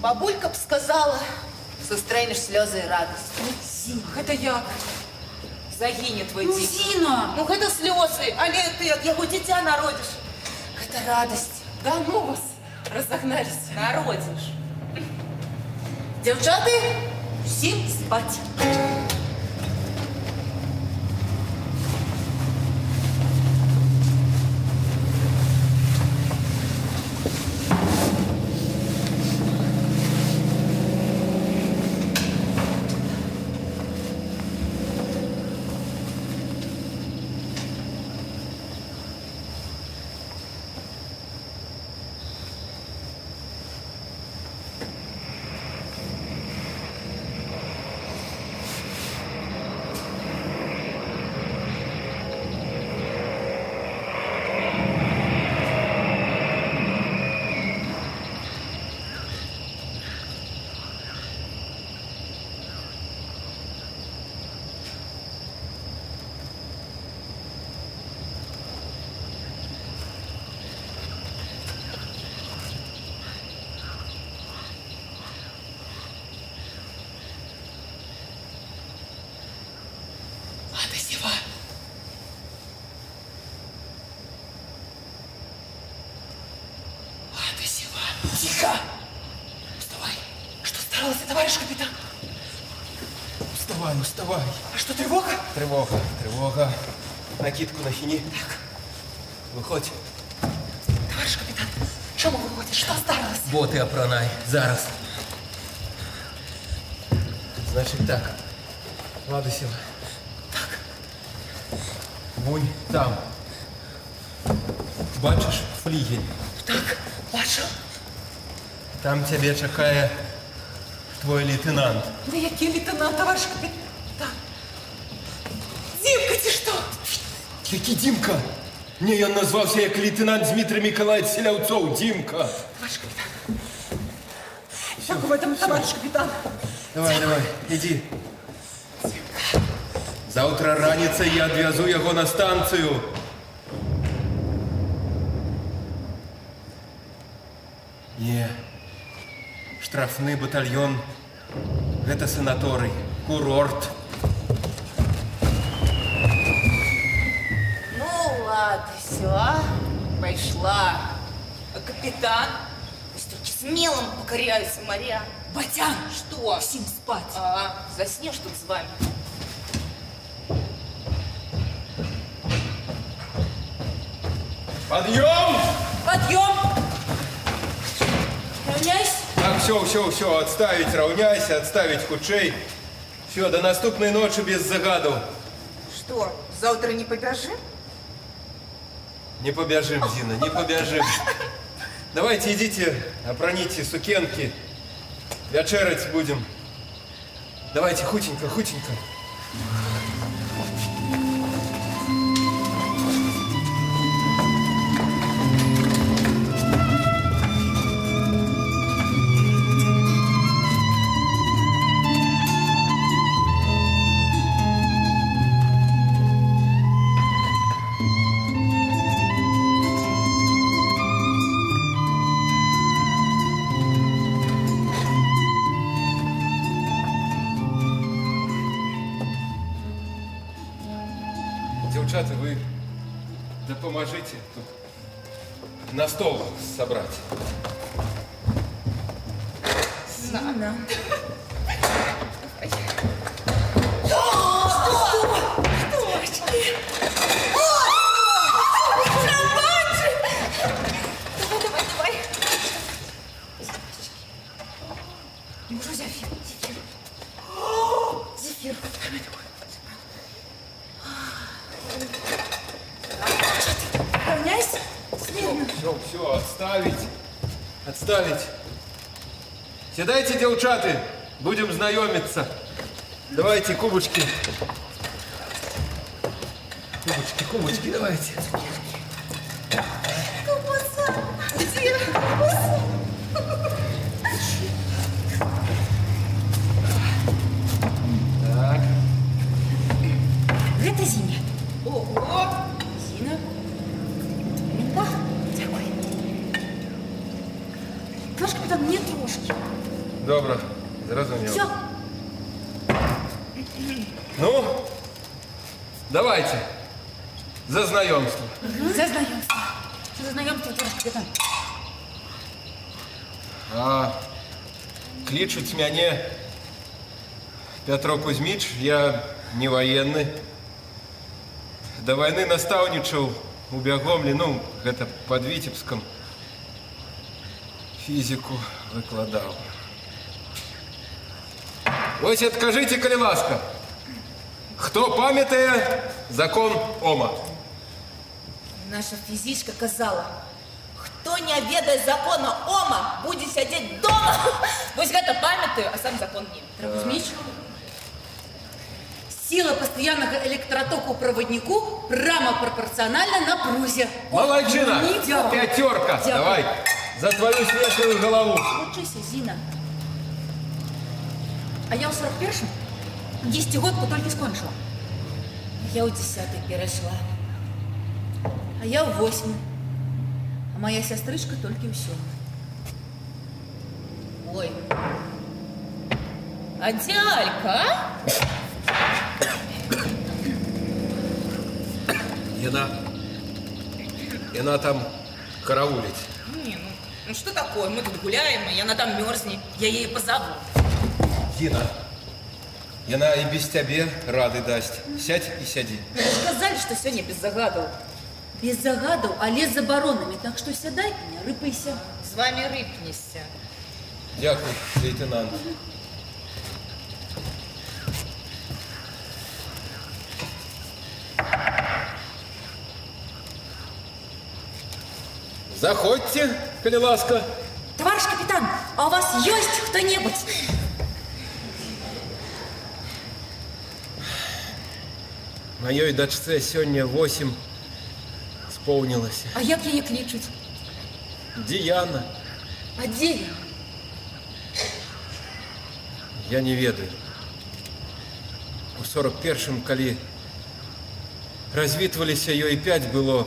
Бабулька б сказала, сустрэнеш слёзы і радасць. Гэта як? Загіне твой Ну, дзік. Зіна! Ну гэта слёзы, але ты ад яго дзіця народзіш. Гэта радасць. Да ну вас, разогнались. Народзіш. Дзяўчаты, усім спаць. Тихо! Вставай! Что старался, товарищ капитан? Вставай, вставай. А что, тревога? Тревога. Накидку нахини. Так. Виходь. Товарищ капитан, чому виходиш? Що старалось? Боти опранай. Зараз. Значить так. Ладусєва. Так. Вунь там. Бачиш флігель? Так, бачу. Там тебе чекає твой лейтенант. Да який лейтенант, товариш капітан? Дімка, ці що? Який Дімка? Ні, він назвався як лейтенант Дмитрий Миколаевич Селявцов. Дімка. Товариш капітан. Як в этом, товариш капітан? Давай, иди. Завтра раніцей я відвезу його на станцію. Ні. Штрафний батальйон. Гэта санаторий. Курорт. Ну ладно, все, пошла. А капитан? Пусть только смелым покоряются моря. Батян, Что? всем спать. Заснешь тут с вами. Подъем! Подъем! Равняйся. Так, все, отставить, равняйся, отставить худшей. Все, до наступной ночи без загадов. Что, завтра не побежим? Не побежим, Зина, не побежим. Давайте идите, опроните сукенки. Вечерять будем. Давайте, хутенько. Девчата, вы допоможите тут на стол собрать. Ладно. Давай. Уже Зефир. Зефир. Равняйся. Смирно. Все, отставить. Сідайте, девчаты, будем знакомиться. Давайте кубочки. Кубочки, давайте. Так. Это Зиня. Ого! Зина. Винка. Дякую. Трошки потом не трошки. Добре, зрозумів. Все. Ну, давайте. За знайомство. За знакомство. За знакомство, товарищ капитан. А кличуть мяне Петро Кузьміч, я не военный. До войны настаўнічаў у Бягомлі, ну, гэта под Витебском. Физику выкладаў. Вось откажите, калі ласка, хто памятае закон Ома? Наша физичка казала, хто не ведае закона Ома, будзе сядзець дома. Вось гэта памятаю, а сам закон не. Кузьмич. Сила постоянного электротока проводнику прямо пропорциональна напрузе. Молодчина! Дякую. Пятерка! Дякую. Давай, за твою светлую голову. Учися, Зина. А я у 41-м 10-годку тільки скончила. Я у 10-й перейшла. А я у 8-й. А моя сестричка тільки у 7-й. Ой. А дядька, а? Яна там караулить. Не, ну что такое? Мы тут гуляем, и она там мерзнет. Я ей позову. Зина, яна и без тебе рады дасть. Сядь и сяди. Сказали, что сегодня без загадов. Без загадов, але з заборонами. Так що сідай і не рипайся. С вами рыпнешься. Дякую, лейтенант. Заходьте, коли ласка. Товарищ капитан, а у вас есть кто-нибудь? Моей дочце сегодня 8 исполнилось. А як її кличуть? Диана. А де я? Я не ведаю. У 41-м, коли развитывались ее и 5 было,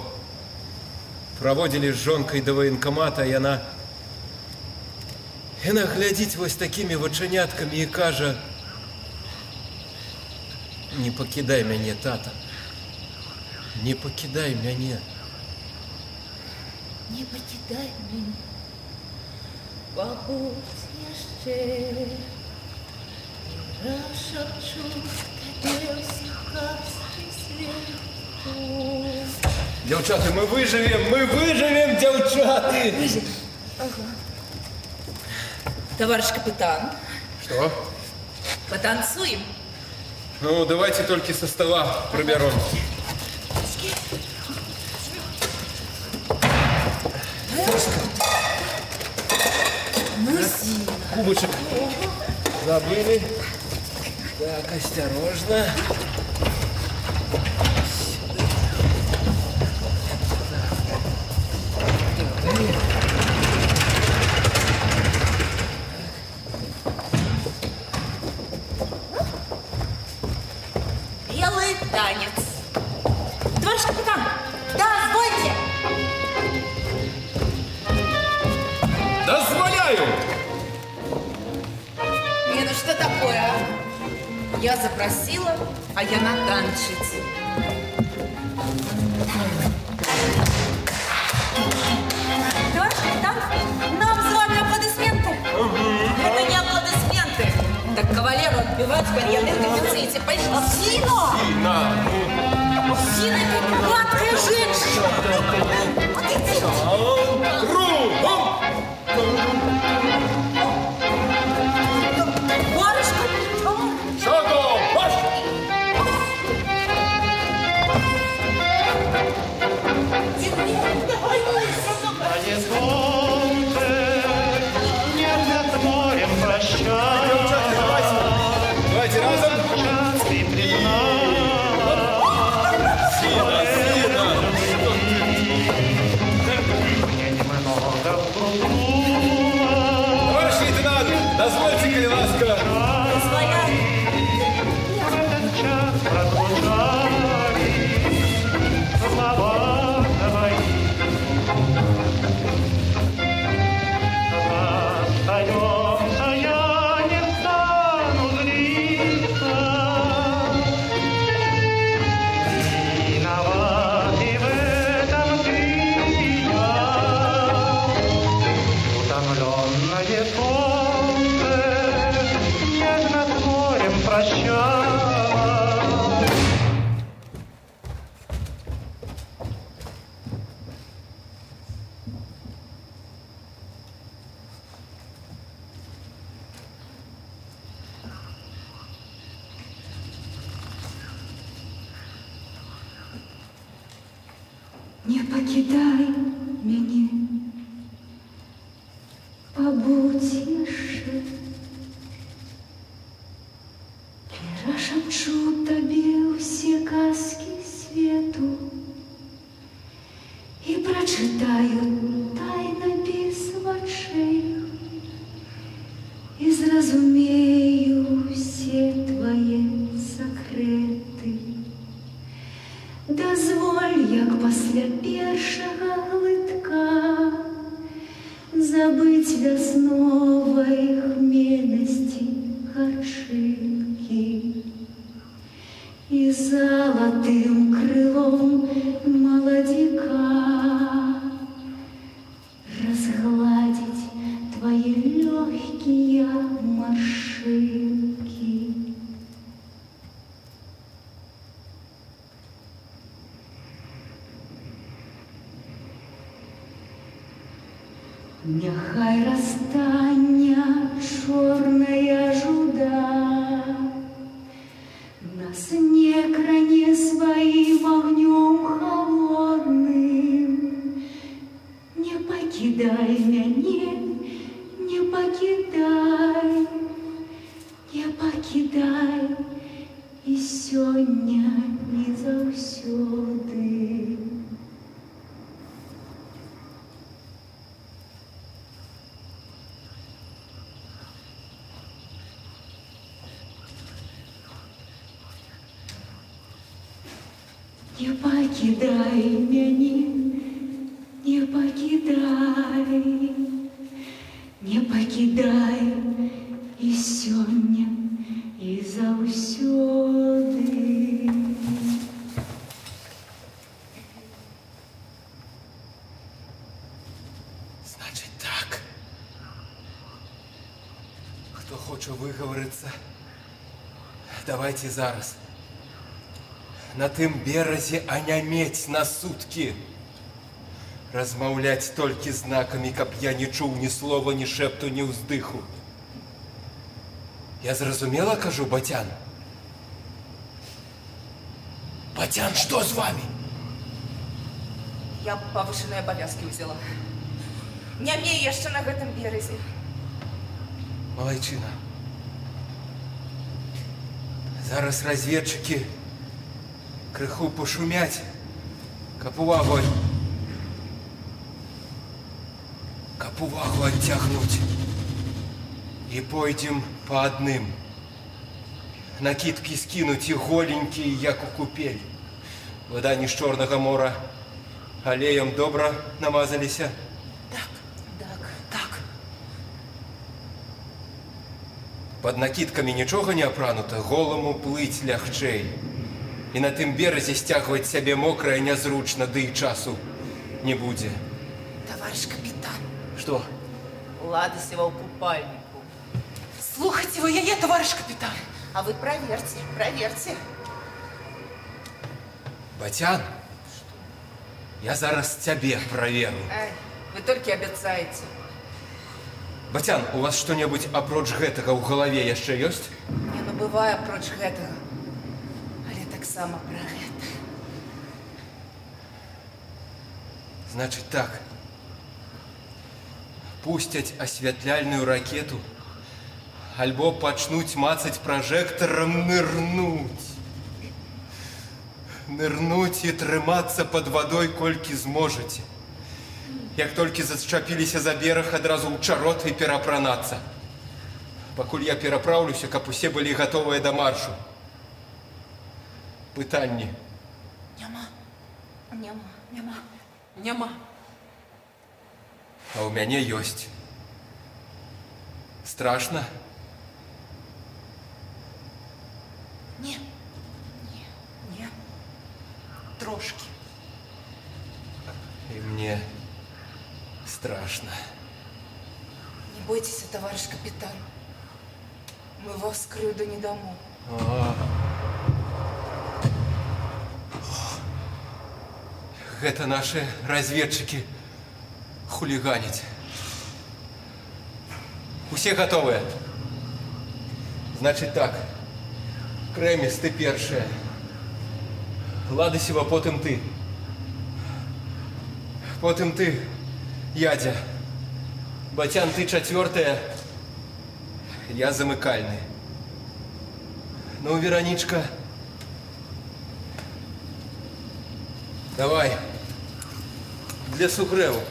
проводили с жонкой до военкомата, и она глядить вот такими воченятками и каже: не покидай меня, тата, не покидай меня. Не покидай меня, побудь еще, и расшепчу тебе всех казки свету. Девчата, мы выживем, девчата! Товарищ капитан, Что? потанцуем? Ну, давайте только со стола проберем. Ну, Зина. Кубочек забыли. Так, осторожно. Белый танец. Товарищ капитан, дозвольте! Дозволяю! Не, ну что такое, а? Я запросила, а я натанчить. Товарищ капитан, нам с вами аплодисменты. Это не аплодисменты. Так кавалеру отбивать карьерный дефиците. Пошли. Зина! На, Зина, это гладкая женщина! кругом! Товарищ капитан! Шагом! Марш! Давайте разом! Товарищ лейтенант, дозвольте, коли ласка. Остаемся, я не стану злиться. Виноват и в этом ты и я. Утомленное солнце нежно с морем прощалось. Не покидай меня, побудь еще. Перашепчу тебе все казки свету и прочитаю тайнопис в очей и зразумею все твои секреты. Дозволь, як пасля першага глытка забыть весновой хмельности горчинки и золотым крылом молодика разгладить твои легкие морщинки. Няхай розтання чорная жуда нас не кране своим огнем холодным, не пакідай мяне, не пакідай, не пакідай і сёння, і заўсёды. Не пакідай мяне, не пакідай, не пакідай і сёння, і заўсёды. Значить так. Хто хоче виговоритися, давайте зараз. На тым беразе анямець на суткі. Размаўляць толькі знакамі, каб я не чуў ні слова, ні шэпту, ні ўздыху. Я зразумела, кажу, Батян? Батян, что с вами? Я повышенные обовязки взяла. Не мне яшчэ на гэтым березе. Малайчына. Зараз разведчыкі крыху пошумяць, каб увагу адцягнуць. І пойдзем па адным. Накідкі скінуць і голенькія, як у купель. Вода не з Чорнага мора, алеем добра намазаліся. Так, так, так. Пад накідкамі нічога не апранута, голаму плыць лягчэй. І на тым беразе сцягваць сябе мокрае нязручна, ды і часу не будзе. Товарищ капитан, Што? Ладосева в купальнику. слухайте вы яе, товарищ капитан. А вы проверьте, проверьте. Батян, я зараз цябе праверу. Ай, вы только обещаете. Батян, у вас што-небудзь апроч гэтага ў галаве яшчэ ёсць? Не, ну бывае апроч гэтага. Але таксама пра гэта. Значыць так. Пусцяць асвятляльную ракету, альбо пачнуць мацаць пражэктарам, нырнуць. Нырнуць і трымацца пад вадой колькі зможаце. Як толькі зачапіліся за бераг, адразу ў чарот і перапранацца. Пакуль я перапраўлюся, каб усе былі гатовыя да маршу. Пытанні. Няма, няма, няма. Няма. А ў мяне ёсць. Страшна? Не, не, не. Трошки. І мне страшно. Не бойтесь, товарищ капитан. Мы вас крыўду не дамо. Гэта наши разведчики хулиганить. Усе готовы? Значит так. Крэміс, ты першая. Ладосева, потым ты. Потым ты, Ядзя. Батян, ты чацвёртая. Я замыкальны. Ну, Вероничка. Давай. Для сугрэву.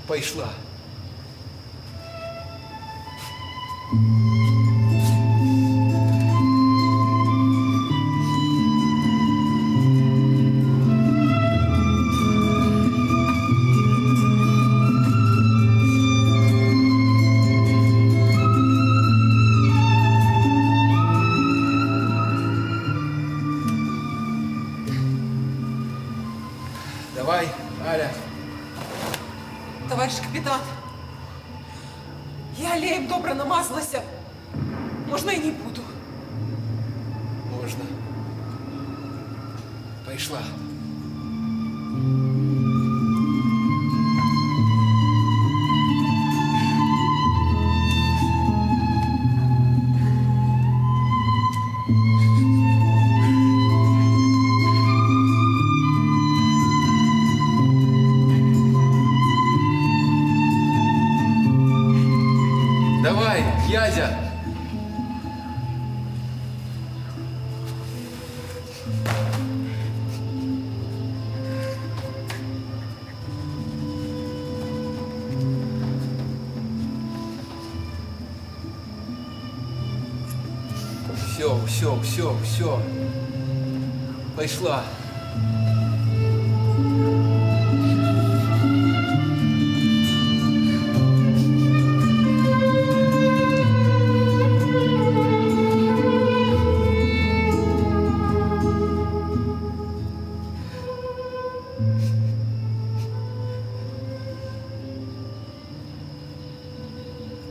Пайшла. Давай, Аля. Товарищ капитан, я алеем добра намазалася. Можна і не буду. Можно. Пайшла. князя. Все. Пошла.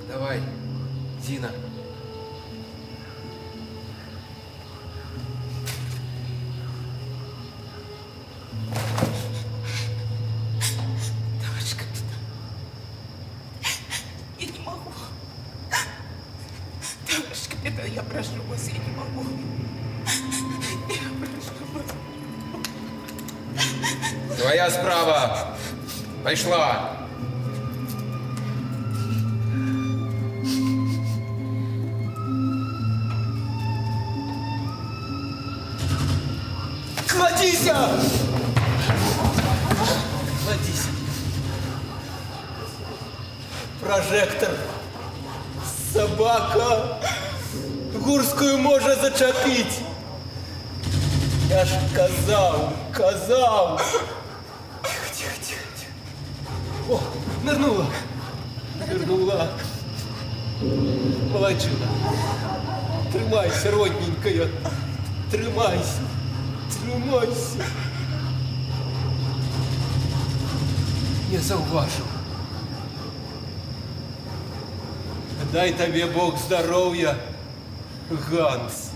Давай, Зина. Товарищ капитан, я не могу. Товарищ капитан, я прошу вас, я не могу. Я прошу вас. Твоя справа. Пошла. Кладися! Кладись. Прожектор. Собака. Гурською може зачепити. Я ж казав. Тихо. О, нырнула. Молодчина. Тримайся, родненькая. Тримайся. Не зауважу. Дай тобі Бог здоров'я, Ганс.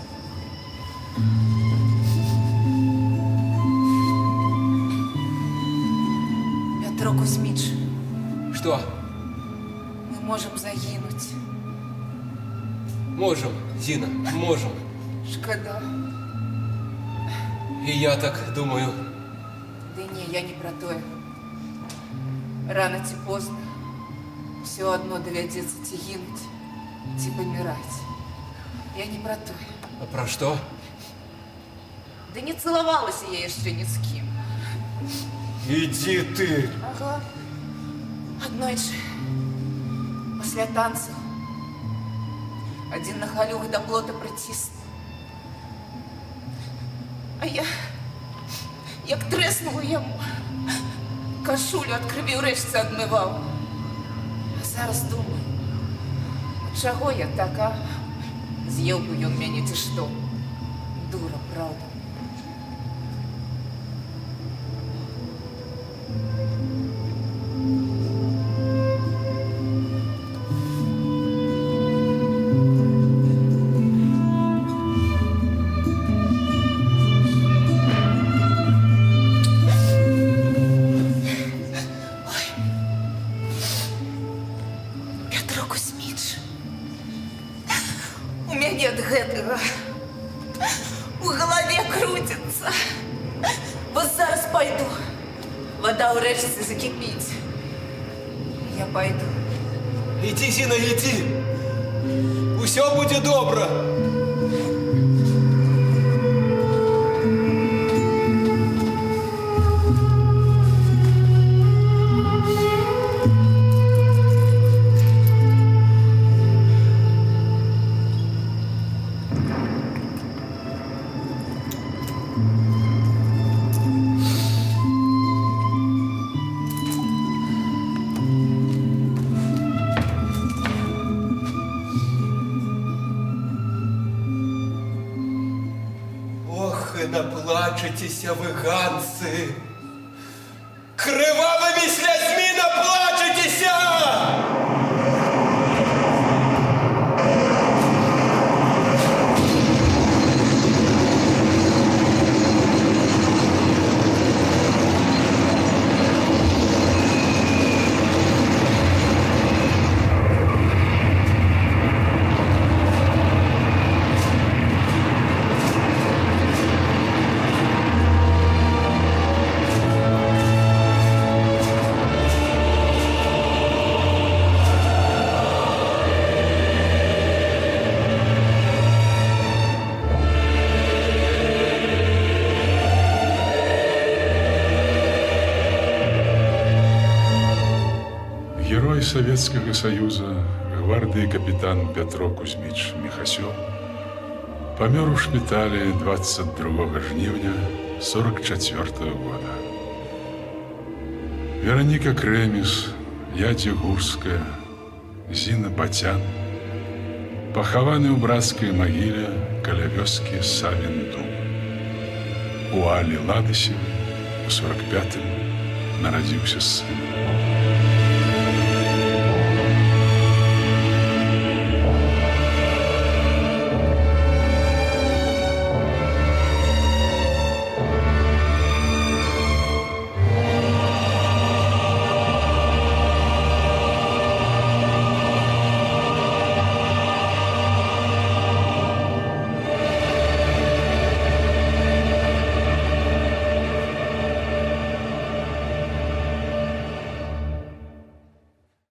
Петро Кузьмич, Что? мы можем загинуть. Можем, Зина, можем. Шкода. И я так думаю. Да не, я не про тое. Рано ці поздно. Все одно доведется ці гинуть, ці помирать. Я не про тое. А про что? Да не целовалась я еще ни с кем. Иди ты. Ага. Однойче, після танцю, один на халюх до плота притис. А я, як треснула йому, кашулю від крові врешті відмивав. А зараз думаю, чого я така? З'їв би він мене чи що? Дура, правда. Петро Кузьмич, у меня от гэтага в голове крутится. Вот зараз пойду. Вода урэшце закипить. Я пойду. Иди, Зина, иди. Усё будет добро. Ох, и наплачетеся вы, ганцы! Кровавыми слезьми наплачетеся! Советского Союза гвардии капитан Петро Кузьмич Михасёв помер у шпитале 22 жнивня 44 года. Вероника Кремис, Яця Гурская, Зина Батян пахаваны ў брацкай магіле каля вёскі Савін-Дуб. У Алі Ладысевай у 45-м нарадзіўся сын.